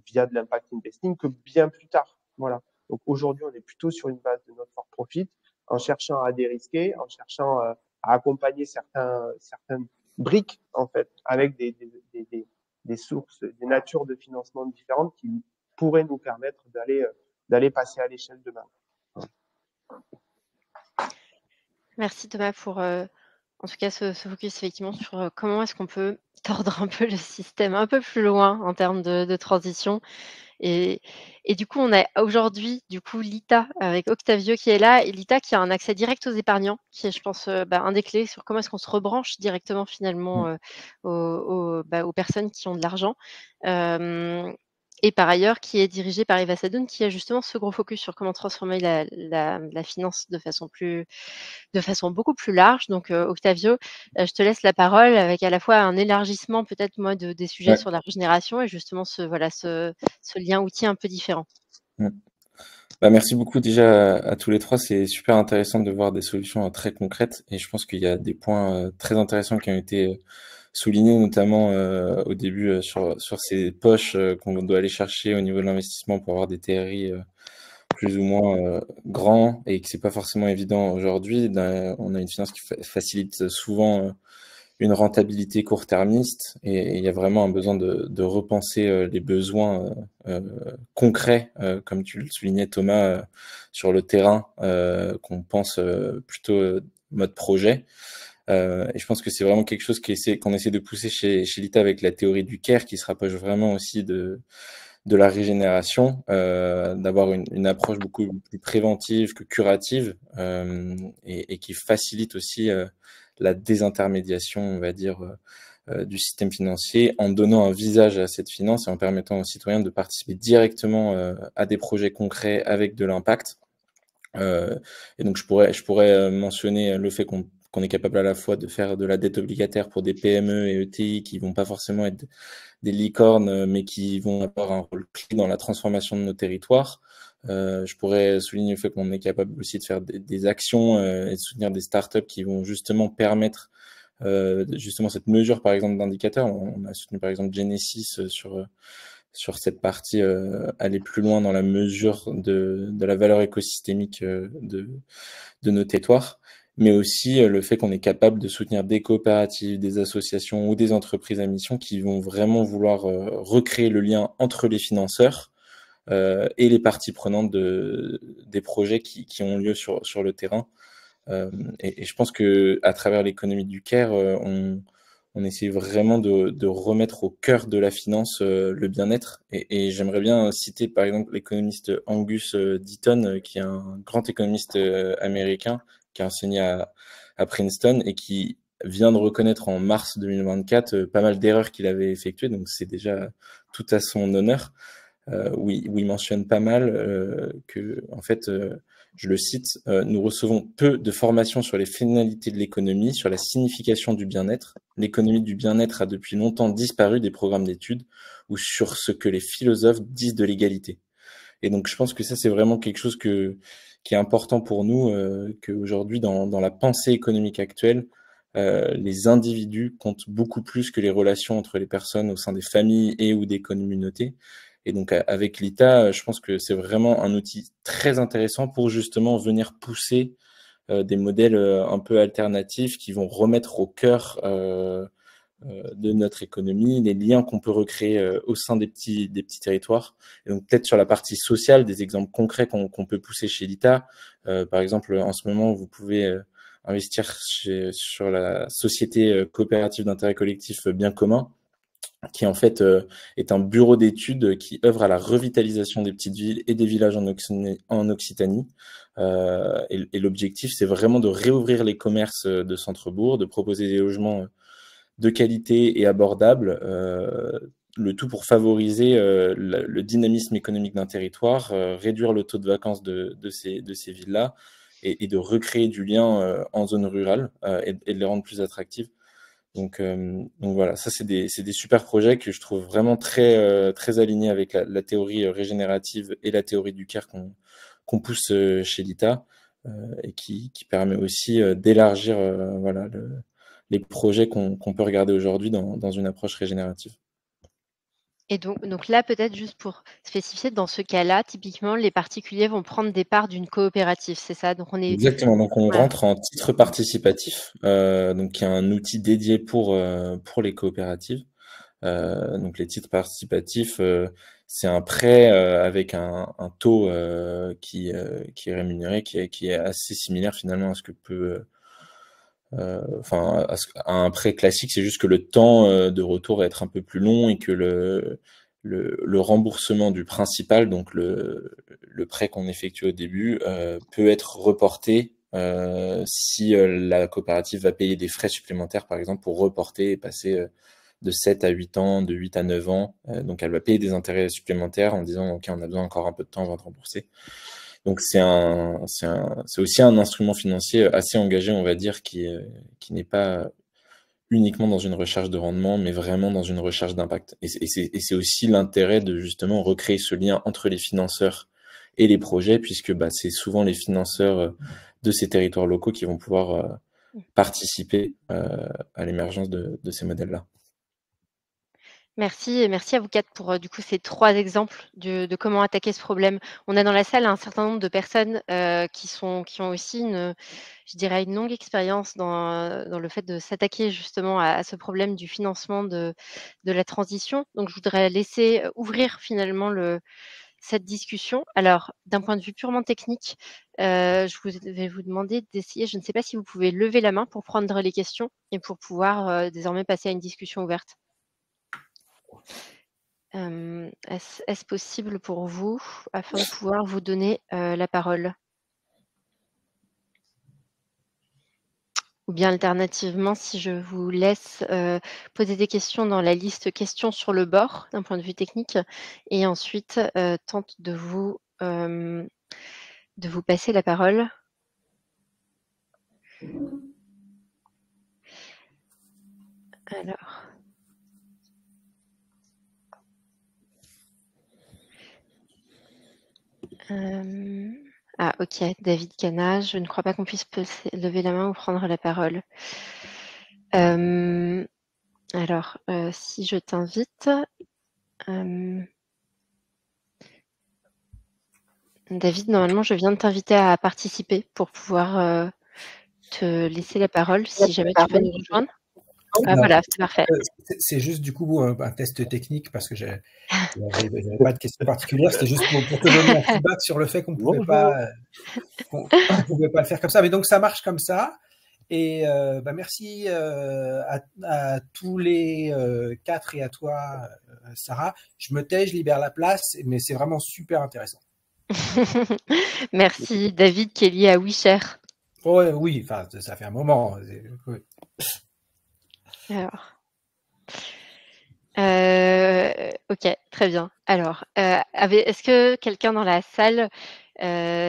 via de l'impact investing que bien plus tard. Voilà. Donc aujourd'hui, on est plutôt sur une base de notre for profit, en cherchant à dérisquer, en cherchant à accompagner certaines briques en fait, avec des sources, des natures de financement différentes qui pourraient nous permettre d'aller passer à l'échelle demain. Merci Thomas pour en tout cas ce focus effectivement sur comment est-ce qu'on peut tordre un peu le système un peu plus loin en termes de transition. Et du coup, on a aujourd'hui, du coup, Lita avec Octavio qui est là et Lita qui a un accès direct aux épargnants, qui est, je pense, un des clés sur comment est-ce qu'on se rebranche directement finalement aux personnes qui ont de l'argent. Et par ailleurs, qui est dirigé par Eva Sadoun, qui a justement ce gros focus sur comment transformer la finance de façon beaucoup plus large. Donc, Octavio, je te laisse la parole avec à la fois un élargissement peut-être moi des sujets sur la régénération et justement ce lien outil un peu différent. Bah, merci beaucoup déjà à tous les trois. C'est super intéressant de voir des solutions très concrètes et je pense qu'il y a des points très intéressants qui ont été soulignés, notamment au début sur ces poches qu'on doit aller chercher au niveau de l'investissement pour avoir des TRI plus ou moins grands et que c'est pas forcément évident aujourd'hui. On a une finance qui facilite souvent une rentabilité court-termiste et il y a vraiment un besoin de repenser les besoins concrets, comme tu le soulignais Thomas, sur le terrain, qu'on pense plutôt mode projet. Et je pense que c'est vraiment quelque chose qu'on essaie de pousser chez Lita avec la théorie du care qui se rapproche vraiment aussi de la régénération, d'avoir une approche beaucoup plus préventive que curative et qui facilite aussi la désintermédiation, on va dire, du système financier en donnant un visage à cette finance et en permettant aux citoyens de participer directement à des projets concrets avec de l'impact. Et donc je pourrais mentionner le fait qu'on est capable à la fois de faire de la dette obligataire pour des PME et ETI qui vont pas forcément être des licornes, mais qui vont avoir un rôle clé dans la transformation de nos territoires. Je pourrais souligner le fait qu'on est capable aussi de faire des actions et de soutenir des startups qui vont justement permettre justement cette mesure par exemple d'indicateurs. On a soutenu par exemple Genesis sur sur cette partie, aller plus loin dans la mesure de la valeur écosystémique de nos territoires, mais aussi le fait qu'on est capable de soutenir des coopératives, des associations ou des entreprises à mission qui vont vraiment vouloir recréer le lien entre les financeurs et les parties prenantes des projets qui ont lieu sur le terrain. Et je pense que à travers l'économie du care, on essaie vraiment de remettre au cœur de la finance le bien-être. Et j'aimerais bien citer par exemple l'économiste Angus Deaton, qui est un grand économiste américain qui a enseigné à Princeton et qui vient de reconnaître en mars 2024 pas mal d'erreurs qu'il avait effectuées. Donc c'est déjà tout à son honneur. Où il mentionne pas mal que, en fait, je le cite, nous recevons peu de formations sur les finalités de l'économie, sur la signification du bien-être. L'économie du bien-être a depuis longtemps disparu des programmes d'études ou sur ce que les philosophes disent de l'égalité. Et donc, je pense que ça, c'est vraiment quelque chose qui est important pour nous, qu'aujourd'hui, dans la pensée économique actuelle, les individus comptent beaucoup plus que les relations entre les personnes au sein des familles et ou des communautés. Et donc, avec l'ITA, je pense que c'est vraiment un outil très intéressant pour justement venir pousser des modèles un peu alternatifs qui vont remettre au cœur de notre économie, les liens qu'on peut recréer au sein des petits territoires. Et donc peut-être sur la partie sociale, des exemples concrets qu'on peut pousser chez l'ITA. Par exemple, en ce moment, vous pouvez investir sur la société coopérative d'intérêt collectif Bien Commun, qui en fait est un bureau d'études qui œuvre à la revitalisation des petites villes et des villages en Occitanie. Et l'objectif, c'est vraiment de réouvrir les commerces de centre-bourg, de proposer des logements de qualité et abordable, le tout pour favoriser le dynamisme économique d'un territoire, réduire le taux de vacances de ces villes-là et de recréer du lien en zone rurale et de les rendre plus attractives. Donc voilà, ça c'est des super projets que je trouve vraiment très alignés avec la théorie régénérative et la théorie du care qu'on pousse chez l'ITA et qui permet aussi d'élargir voilà, les projets qu'on peut regarder aujourd'hui dans une approche régénérative. Et donc là, peut-être juste pour spécifier, dans ce cas-là, typiquement, les particuliers vont prendre des parts d'une coopérative, c'est ça? Donc on est... Exactement, donc on Voilà. rentre en titre participatif, donc qui est un outil dédié pour les coopératives. Donc les titres participatifs, c'est un prêt avec un taux qui est rémunéré, qui est assez similaire finalement à ce que peut enfin à un prêt classique. C'est juste que le temps de retour va être un peu plus long et que le remboursement du principal, donc le prêt qu'on effectue au début, peut être reporté si la coopérative va payer des frais supplémentaires, par exemple, pour reporter et passer de 7 à 8 ans, de 8 à 9 ans. Donc elle va payer des intérêts supplémentaires en disant ok, on a besoin encore un peu de temps, on va te rembourser. Donc c'est aussi un instrument financier assez engagé, on va dire, qui n'est pas uniquement dans une recherche de rendement, mais vraiment dans une recherche d'impact. Et c'est aussi l'intérêt de justement recréer ce lien entre les financeurs et les projets, puisque c'est souvent les financeurs de ces territoires locaux qui vont pouvoir participer à l'émergence de ces modèles-là. Merci et merci à vous quatre pour du coup ces 3 exemples de comment attaquer ce problème. On a dans la salle un certain nombre de personnes qui ont aussi je dirais une longue expérience dans le fait de s'attaquer justement à ce problème du financement de la transition. Donc je voudrais laisser ouvrir finalement cette discussion. Alors d'un point de vue purement technique, je vais vous demander d'essayer, je ne sais pas si vous pouvez lever la main pour prendre les questions et pour pouvoir désormais passer à une discussion ouverte. Est-ce possible pour vous, afin de pouvoir vous donner la parole? Ou bien alternativement, si je vous laisse poser des questions dans la liste questions sur le bord, d'un point de vue technique, et ensuite tente de vous passer la parole. Alors. Ah ok, David Cana, je ne crois pas qu'on puisse lever la main ou prendre la parole. Alors, si je t'invite, David, normalement, je viens de t'inviter à participer pour pouvoir te laisser la parole si jamais tu peux nous rejoindre. Ah, voilà, c'est parfait. C'est juste du coup un test technique parce que j'avais pas de questions particulières. C'était juste pour te donner un feedback sur le fait qu'on pouvait pas le faire comme ça. Mais donc ça marche comme ça. Et merci à tous les 4 et à toi, Sarah. Je me tais, je libère la place, mais c'est vraiment super intéressant. Merci David qui est lié à WeShare. Oh, oui, enfin ça fait un moment. Oui. Alors, ok, très bien. Alors, est-ce que quelqu'un dans la salle,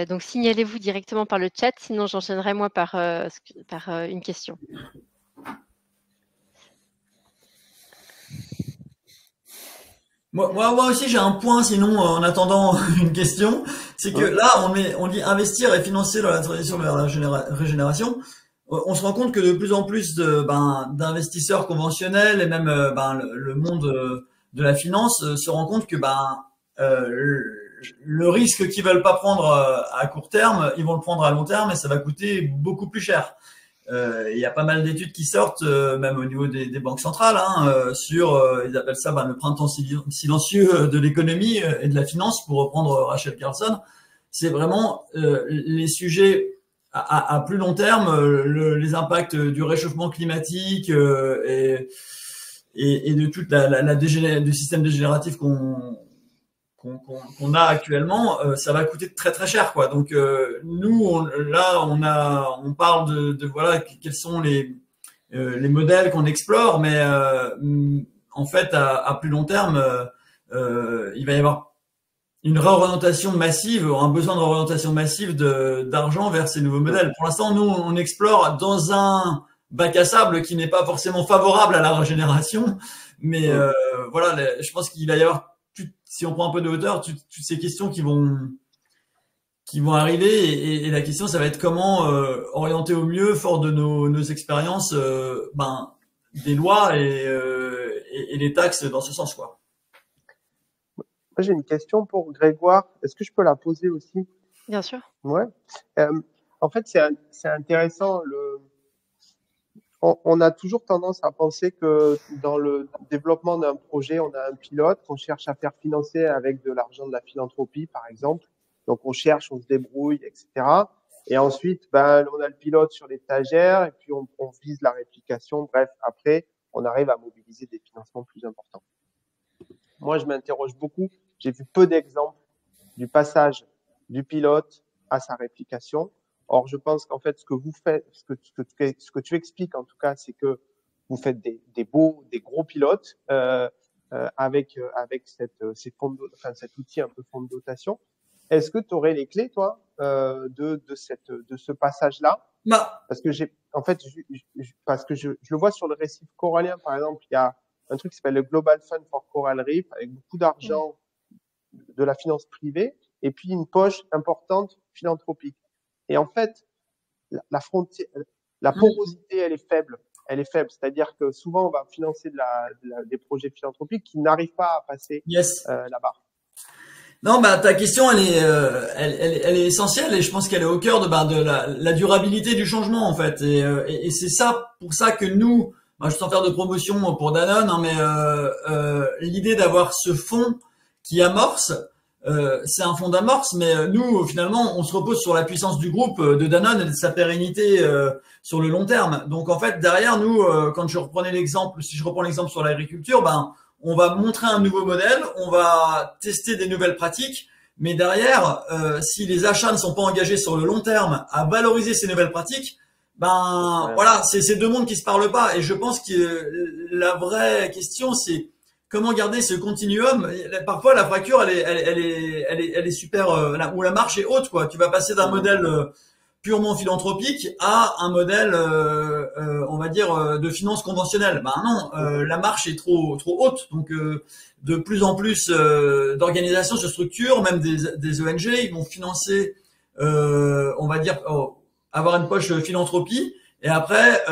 donc signalez-vous directement par le chat, sinon j'enchaînerai moi par une question. Moi aussi j'ai un point, sinon en attendant une question, c'est que là on dit investir et financer dans la transition vers la régénération. On se rend compte que de plus en plus d'investisseurs conventionnels et même le monde de la finance se rend compte que le risque qu'ils veulent pas prendre à court terme, ils vont le prendre à long terme et ça va coûter beaucoup plus cher. Il y a pas mal d'études qui sortent, même au niveau des banques centrales, sur, ils appellent ça le printemps silencieux de l'économie et de la finance, pour reprendre Rachel Carlson. C'est vraiment les sujets à plus long terme, les impacts du réchauffement climatique et de toute du système dégénératif qu'on a actuellement, ça va coûter très très cher, quoi. Donc nous on parle de voilà quels sont les modèles qu'on explore, mais en fait à plus long terme il va y avoir une réorientation massive, un besoin de réorientation massive d'argent vers ces nouveaux modèles. Pour l'instant, nous on explore dans un bac à sable qui n'est pas forcément favorable à la régénération, mais voilà, je pense qu'il va y avoir, si on prend un peu de hauteur, toutes ces questions qui vont arriver, et la question ça va être comment orienter au mieux, fort de nos expériences, des lois et les taxes dans ce sens, quoi. Moi, j'ai une question pour Grégoire. Est-ce que je peux la poser aussi? Bien sûr. Ouais. En fait, c'est intéressant. On a toujours tendance à penser que dans le développement d'un projet, on a un pilote qu'on cherche à faire financer avec de l'argent de la philanthropie, par exemple. Donc, on cherche, on se débrouille, etc. Et ensuite, on a le pilote sur l'étagère et puis on vise la réplication. Bref, après, on arrive à mobiliser des financements plus importants. Moi, je m'interroge beaucoup. J'ai vu peu d'exemples du passage du pilote à sa réplication. Or, je pense qu'en fait, ce que vous faites, ce que tu expliques en tout cas, c'est que vous faites des gros pilotes avec cet outil un peu fonds de dotation. Est-ce que tu aurais les clés, toi, de ce passage-là? Parce que je le vois sur le récif corallien, par exemple, il y a un truc qui s'appelle le Global Fund for Coral Reef, avec beaucoup d'argent de la finance privée, et puis une poche importante philanthropique. Et en fait, la porosité, elle est faible. C'est-à-dire que souvent, on va financer des projets philanthropiques qui n'arrivent pas à passer la barre. Non, ta question, elle est essentielle, et je pense qu'elle est au cœur de la durabilité du changement, en fait. Et c'est ça, pour ça que nous, je sans faire de promotion pour Danone, mais l'idée d'avoir ce fonds qui amorce, c'est un fonds d'amorce, mais nous, finalement, on se repose sur la puissance du groupe de Danone et de sa pérennité sur le long terme. Donc, en fait, derrière nous, quand si je reprends l'exemple sur l'agriculture, on va montrer un nouveau modèle, on va tester des nouvelles pratiques, mais derrière, si les achats ne sont pas engagés sur le long terme à valoriser ces nouvelles pratiques, voilà, c'est deux mondes qui se parlent pas. Et je pense que la vraie question, c'est comment garder ce continuum. Parfois, la fracture, elle est super, où la marche est haute, quoi. Tu vas passer d'un modèle purement philanthropique à un modèle, on va dire, de finance conventionnelle. Non, la marche est trop haute. Donc, de plus en plus d'organisations se structurent, même des ONG, ils vont financer, on va dire, avoir une poche philanthropie, et après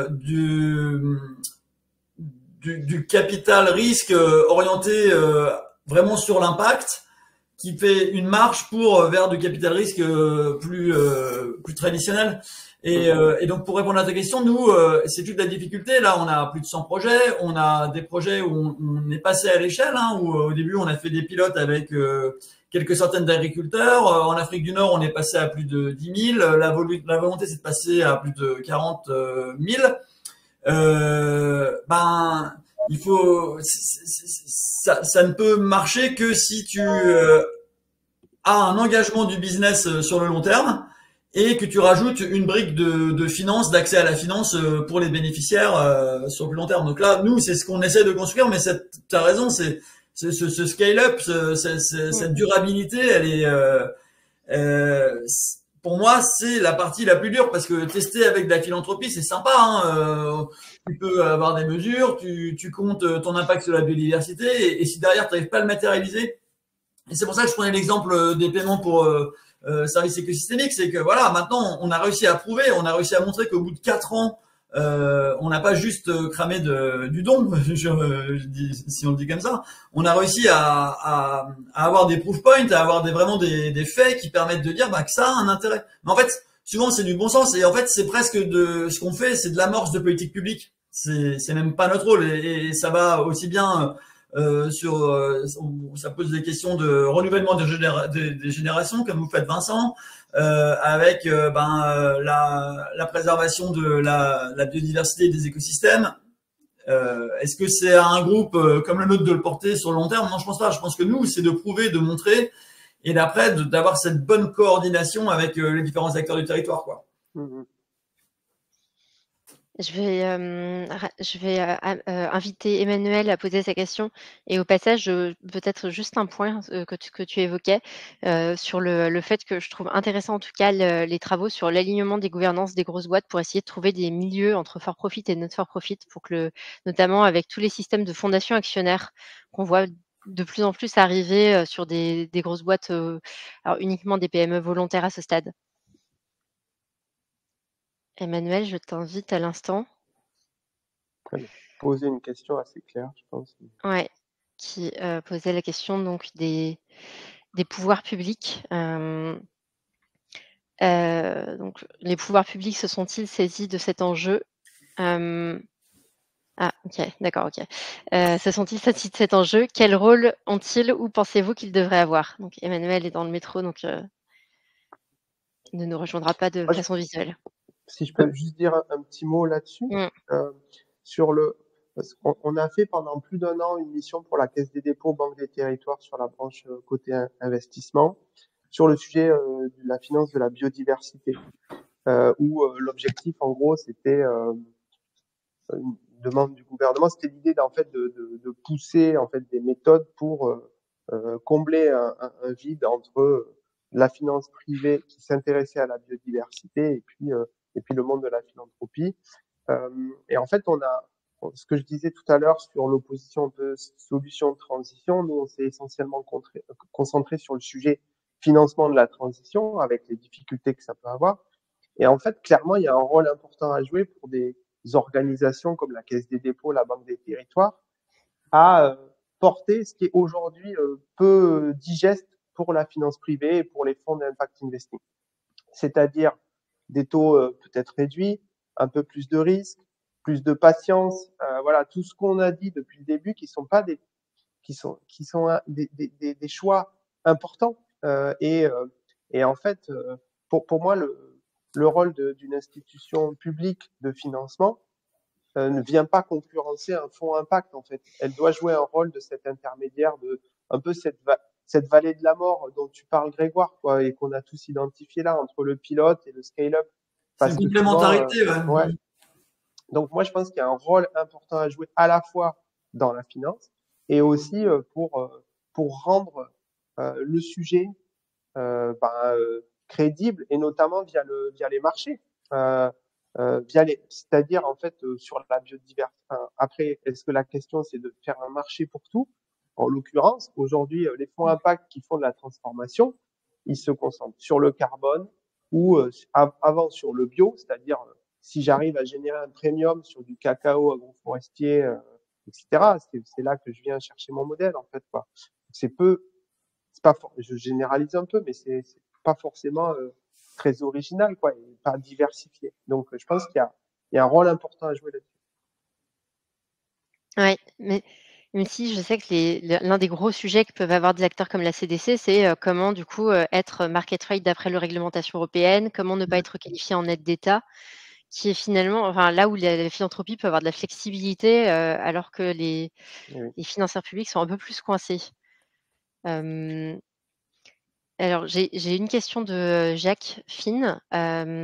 du capital risque orienté vraiment sur l'impact, qui fait une marche pour vers du capital risque plus traditionnel. Et donc pour répondre à ta question, nous c'est toute la difficulté. Là, on a plus de 100 projets, on a des projets où on est passé à l'échelle, hein, où au début on a fait des pilotes avec quelques centaines d'agriculteurs. En Afrique du Nord, on est passé à plus de 10 000. La volonté, c'est de passer à plus de 40 000. Il faut, ça ne peut marcher que si tu as un engagement du business sur le long terme et que tu rajoutes une brique de finance, d'accès à la finance pour les bénéficiaires sur le plus long terme. Donc là, nous, c'est ce qu'on essaie de construire, mais tu as raison, c'est ce scale-up, cette durabilité, elle est pour moi, c'est la partie la plus dure parce que tester avec de la philanthropie, c'est sympa. Hein, tu peux avoir des mesures, tu comptes ton impact sur la biodiversité et si derrière tu n'arrives pas à le matérialiser, et c'est pour ça que je prenais l'exemple des paiements pour services écosystémiques, c'est que voilà, maintenant on a réussi à prouver, on a réussi à montrer qu'au bout de 4 ans, on n'a pas juste cramé du don, si on le dit comme ça. On a réussi à avoir des proof points, à avoir vraiment des faits qui permettent de dire que ça a un intérêt. Mais en fait, souvent c'est du bon sens et en fait c'est presque de ce qu'on fait, c'est de l'amorce de politique publique. C'est même pas notre rôle et ça va aussi bien ça pose des questions de renouvellement des générations comme vous faites Vincent. Avec la préservation de la biodiversité et des écosystèmes. Est-ce que c'est à un groupe comme le nôtre de le porter sur le long terme? Non, je pense pas. Je pense que nous, c'est de prouver, de montrer, et d'après d'avoir cette bonne coordination avec les différents acteurs du territoire, quoi. Je vais inviter Emmanuel à poser sa question et au passage, peut-être juste un point que tu évoquais sur le fait que je trouve intéressant en tout cas les travaux sur l'alignement des gouvernances des grosses boîtes pour essayer de trouver des milieux entre for profit et not for profit pour que notamment avec tous les systèmes de fondation actionnaire qu'on voit de plus en plus arriver sur des grosses boîtes, alors uniquement des PME volontaires à ce stade. Emmanuel, je t'invite à l'instant. Poser une question assez claire, je pense. Ouais, qui posait la question donc des pouvoirs publics. Donc, les pouvoirs publics se sont-ils saisis de cet enjeu? Ah, ok, d'accord, ok. Se sont-ils saisis de cet enjeu? Quel rôle ont-ils ou pensez-vous qu'ils devraient avoir? Donc, Emmanuel est dans le métro, donc il ne nous rejoindra pas de façon visuelle. Si je peux juste dire un petit mot là-dessus, sur parce qu'on a fait pendant plus d'1 an une mission pour la Caisse des dépôts, Banque des territoires sur la branche côté investissement, sur le sujet de la finance de la biodiversité, où l'objectif en gros c'était une demande du gouvernement, c'était l'idée en fait de pousser en fait des méthodes pour combler un vide entre la finance privée qui s'intéressait à la biodiversité et puis le monde de la philanthropie. Et en fait, on a ce que je disais tout à l'heure sur l'opposition de solutions de transition. Nous, on s'est essentiellement concentré sur le sujet financement de la transition avec les difficultés que ça peut avoir. Et en fait, clairement, il y a un rôle important à jouer pour des organisations comme la Caisse des dépôts, la Banque des territoires, à porter ce qui est aujourd'hui peu digeste pour la finance privée et pour les fonds d'impact investing. C'est-à-dire des taux peut-être réduits, un peu plus de risques, plus de patience, voilà, tout ce qu'on a dit depuis le début qui sont pas des choix importants et en fait pour moi le rôle d'une institution publique de financement ne vient pas concurrencer un fonds impact en fait. Elle doit jouer un rôle de cet intermédiaire, de un peu cette vallée de la mort dont tu parles Grégoire, quoi, et qu'on a tous identifié là entre le pilote et le scale-up. C'est une complémentarité, ouais. Donc moi je pense qu'il y a un rôle important à jouer à la fois dans la finance et aussi pour rendre le sujet crédible et notamment via les marchés. C'est-à-dire en fait sur la biodiversité. Après, est-ce que la question c'est de faire un marché pour tout? En l'occurrence, aujourd'hui, les fonds impact qui font de la transformation, ils se concentrent sur le carbone ou avant sur le bio, c'est-à-dire si j'arrive à générer un premium sur du cacao agroforestier, etc. C'est là que je viens chercher mon modèle en fait, quoi. C'est pas je généralise un peu, mais c'est pas forcément très original, quoi, et pas diversifié. Donc, je pense qu'il y a un rôle important à jouer là-dessus. Ouais, mais même si je sais que l'un des gros sujets que peuvent avoir des acteurs comme la CDC, c'est comment du coup être market rate d'après la réglementation européenne, comment ne pas être qualifié en aide d'État, qui est finalement, enfin là où la philanthropie peut avoir de la flexibilité, alors que Oui. les financeurs publics sont un peu plus coincés. Alors j'ai une question de Jacques Fine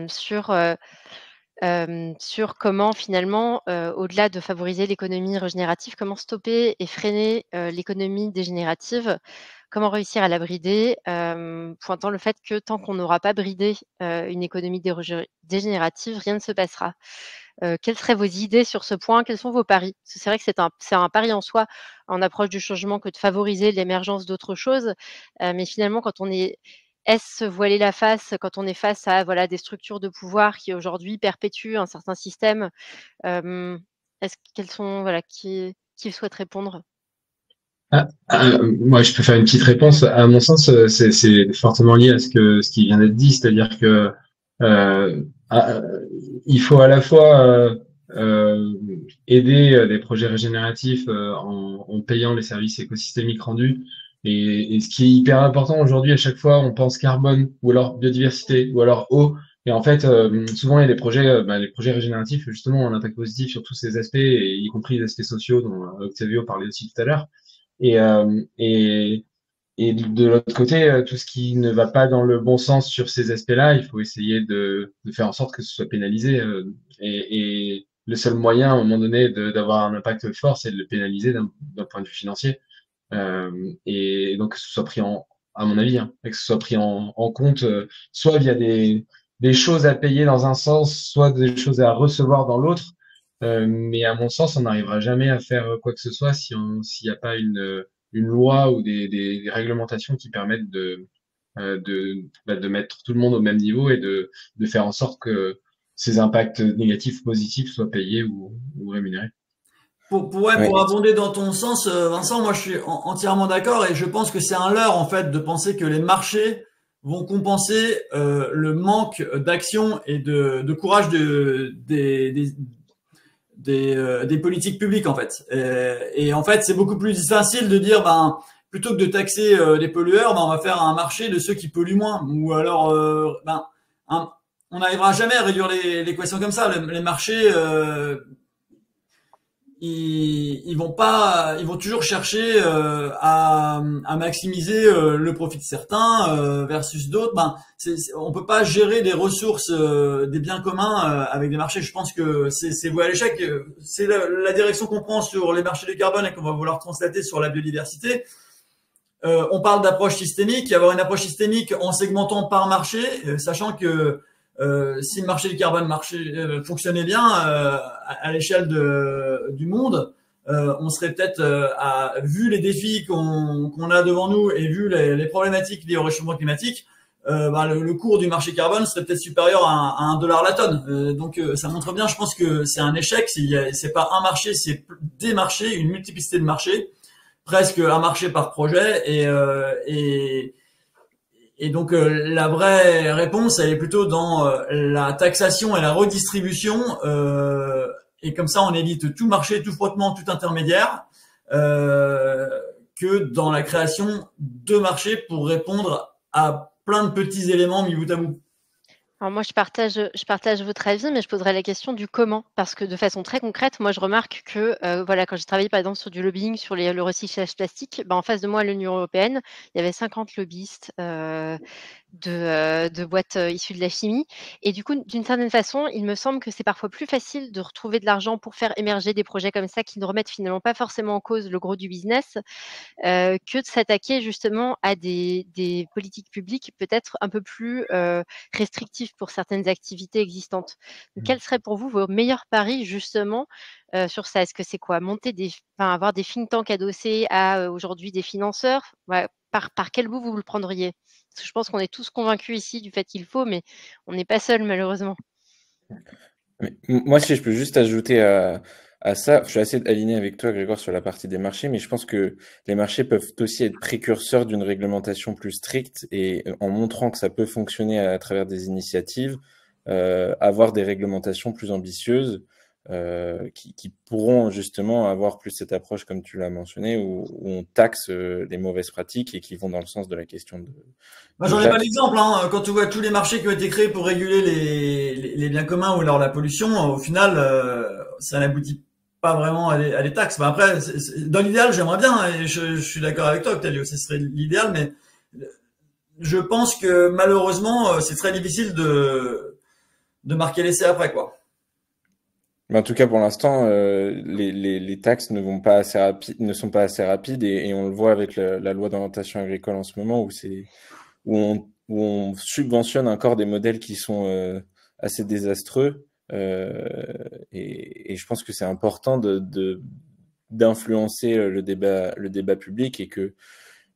sur comment finalement, au-delà de favoriser l'économie régénérative, comment stopper et freiner, l'économie dégénérative? Comment réussir à la brider? Pointant le fait que tant qu'on n'aura pas bridé, une économie dégénérative, rien ne se passera. Quelles seraient vos idées sur ce point? Quels sont vos paris? Parce que c'est vrai que c'est un pari en soi, en approche du changement, que de favoriser l'émergence d'autres choses, mais finalement quand on est est-ce se voiler la face quand on est face à, voilà, des structures de pouvoir qui aujourd'hui perpétuent un certain système? Est-ce quels sont, voilà, qui souhaite répondre? Moi, je peux faire une petite réponse. À mon sens, c'est fortement lié à ce qui vient d'être dit, c'est-à-dire que euh, à- il faut à la fois aider des projets régénératifs en payant les services écosystémiques rendus. Et ce qui est hyper important aujourd'hui, à chaque fois, on pense carbone ou alors biodiversité ou alors eau. Et en fait, souvent, il y a des projets, les projets régénératifs, justement, ont un impact positif sur tous ces aspects, et y compris les aspects sociaux dont Octavio parlait aussi tout à l'heure. Et, euh, et, et de l'autre côté, tout ce qui ne va pas dans le bon sens sur ces aspects-là, il faut essayer de faire en sorte que ce soit pénalisé. Et le seul moyen, à un moment donné, d'avoir un impact fort, c'est de le pénaliser d'un point de vue financier. Et donc que ce soit pris à mon avis, hein, et que ce soit pris en compte, soit via des choses à payer dans un sens, soit des choses à recevoir dans l'autre. Mais à mon sens, on n'arrivera jamais à faire quoi que ce soit s'il n'y a pas une loi ou des réglementations qui permettent de mettre tout le monde au même niveau et de faire en sorte que ces impacts négatifs ou positifs soient payés ou rémunérés. Ouais, Ouais. pour abonder dans ton sens, Vincent, moi je suis entièrement d'accord et je pense que c'est un leurre en fait de penser que les marchés vont compenser le manque d'action et de courage des politiques publiques en fait. Et en fait, c'est beaucoup plus facile de dire, ben, plutôt que de taxer les pollueurs, ben, on va faire un marché de ceux qui polluent moins. Ou alors, on n'arrivera jamais à réduire l'équation comme ça. Les marchés, ils vont toujours chercher à maximiser le profit de certains versus d'autres. Ben, on peut pas gérer des ressources, des biens communs avec des marchés. Je pense que c'est voué à l'échec. C'est la direction qu'on prend sur les marchés du carbone et qu'on va vouloir translater sur la biodiversité. On parle d'approche systémique, y avoir une approche systémique en segmentant par marché, sachant que si le marché du carbone fonctionnait bien à l'échelle du monde, on serait peut-être, vu les défis qu'on a devant nous et vu les problématiques liées au réchauffement climatique, le cours du marché carbone serait peut-être supérieur à $1 la tonne. Donc ça montre bien, je pense que c'est un échec. C'est pas un marché, c'est des marchés, une multiplicité de marchés, presque un marché par projet. Et donc la vraie réponse, elle est plutôt dans la taxation et la redistribution. Et comme ça, on évite tout marché, tout frottement, tout intermédiaire, que dans la création de marchés pour répondre à plein de petits éléments mis bout à bout. Alors moi, je partage votre avis, mais je poserais la question du comment. Parce que de façon très concrète, moi, je remarque que, voilà, quand j'ai travaillé par exemple sur du lobbying sur le recyclage plastique, en face de moi, à l'Union européenne, il y avait 50 lobbyistes de boîtes issues de la chimie. Et du coup, d'une certaine façon, il me semble que c'est parfois plus facile de retrouver de l'argent pour faire émerger des projets comme ça qui ne remettent finalement pas forcément en cause le gros du business, que de s'attaquer justement à des politiques publiques peut-être un peu plus restrictives pour certaines activités existantes. Donc, quels seraient pour vous vos meilleurs paris justement sur ça? Est-ce que c'est quoi? Avoir des think tanks adossés à aujourd'hui des financeurs? Ouais, par quel bout vous le prendriez? Parce que je pense qu'on est tous convaincus ici du fait qu'il faut, mais on n'est pas seul malheureusement. Moi, si je peux juste ajouter à à ça, je suis assez aligné avec toi, Grégoire, sur la partie des marchés, mais je pense que les marchés peuvent aussi être précurseurs d'une réglementation plus stricte et en montrant que ça peut fonctionner à travers des initiatives, avoir des réglementations plus ambitieuses qui pourront justement avoir plus cette approche, comme tu l'as mentionné, où on taxe les mauvaises pratiques et qui vont dans le sens de la question de... Moi, j'en ai pas l'exemple, hein. Quand tu vois tous les marchés qui ont été créés pour réguler les biens communs ou alors la pollution, au final, ça n'aboutit pas vraiment à des taxes. Enfin, après, dans l'idéal, j'aimerais bien, et je suis d'accord avec toi, Octavio, ce serait l'idéal, mais je pense que malheureusement, c'est très difficile de marquer l'essai après, quoi. Mais en tout cas, pour l'instant, les taxes ne vont pas assez ne sont pas assez rapides et on le voit avec la loi d'orientation agricole en ce moment où on subventionne encore des modèles qui sont assez désastreux. Et je pense que c'est important d'influencer le débat public et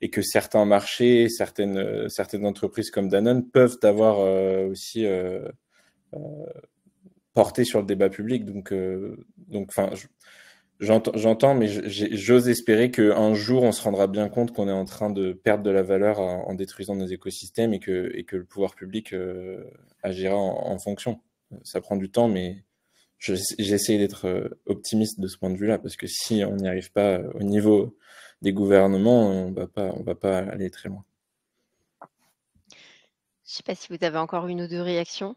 que certains marchés, certaines entreprises comme Danone peuvent avoir aussi porté sur le débat public. Donc, enfin, j'entends, mais j'ose espérer qu'un jour, on se rendra bien compte qu'on est en train de perdre de la valeur en détruisant nos écosystèmes et que le pouvoir public agira en fonction. Ça prend du temps, mais j'essaie d'être optimiste de ce point de vue-là, parce que si on n'y arrive pas au niveau des gouvernements, on va pas aller très loin. Je ne sais pas si vous avez encore une ou deux réactions.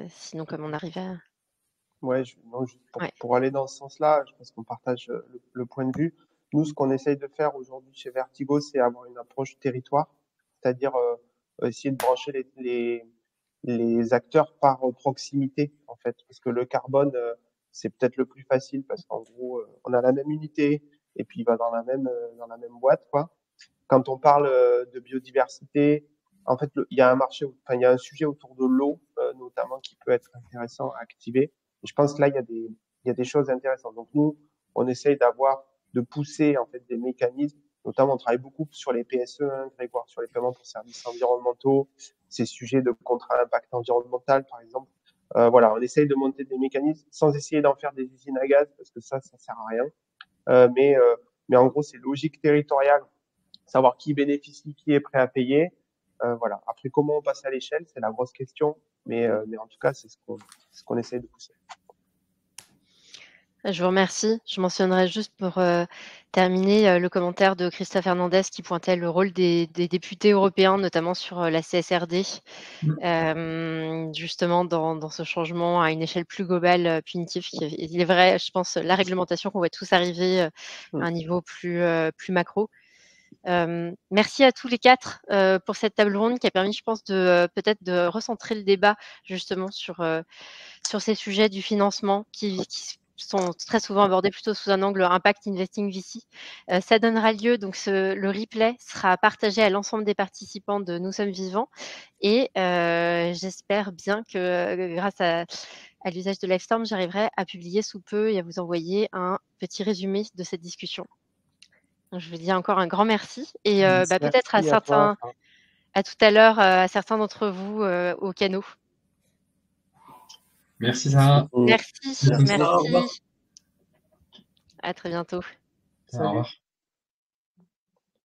Sinon, comme on arrive à... Ouais, pour aller dans ce sens-là, je pense qu'on partage le point de vue. Nous, ce qu'on essaye de faire aujourd'hui chez Vertigo, c'est avoir une approche territoire, c'est-à-dire essayer de brancher les acteurs par proximité, en fait, parce que le carbone, c'est peut-être le plus facile, parce qu'en gros, on a la même unité et puis il va dans la même boîte, quoi. Quand on parle de biodiversité, en fait, il y a il y a un sujet autour de l'eau, notamment, qui peut être intéressant à activer. Et je pense que là, il y a des choses intéressantes. Donc nous, on essaye de pousser en fait des mécanismes. Notamment, on travaille beaucoup sur les PSE, hein, Grégoire, sur les paiements pour services environnementaux, ces sujets de contrat impact environnemental, par exemple. Voilà, on essaye de monter des mécanismes sans essayer d'en faire des usines à gaz, parce que ça sert à rien. Mais en gros, c'est logique territoriale, savoir qui bénéficie, qui est prêt à payer. Voilà. Après, comment on passe à l'échelle, c'est la grosse question. Mais en tout cas, c'est ce qu'on essaie de pousser. Je vous remercie. Je mentionnerai juste pour terminer le commentaire de Christophe Hernandez qui pointait le rôle des députés européens, notamment sur la CSRD, justement dans ce changement à une échelle plus globale, punitif. Il est vrai, je pense, la réglementation qu'on va tous arriver à un niveau plus macro. Merci à tous les quatre pour cette table ronde qui a permis, je pense, peut-être de recentrer le débat justement sur ces sujets du financement qui sont très souvent abordés plutôt sous un angle Impact Investing VC. Ça donnera lieu, donc le replay sera partagé à l'ensemble des participants de Nous sommes vivants et j'espère bien que grâce à l'usage de Livestorm, j'arriverai à publier sous peu et à vous envoyer un petit résumé de cette discussion. Je vous dis encore un grand merci et peut-être à tout à l'heure à certains d'entre vous au canot. Merci Sarah. Merci. À très bientôt. Salut.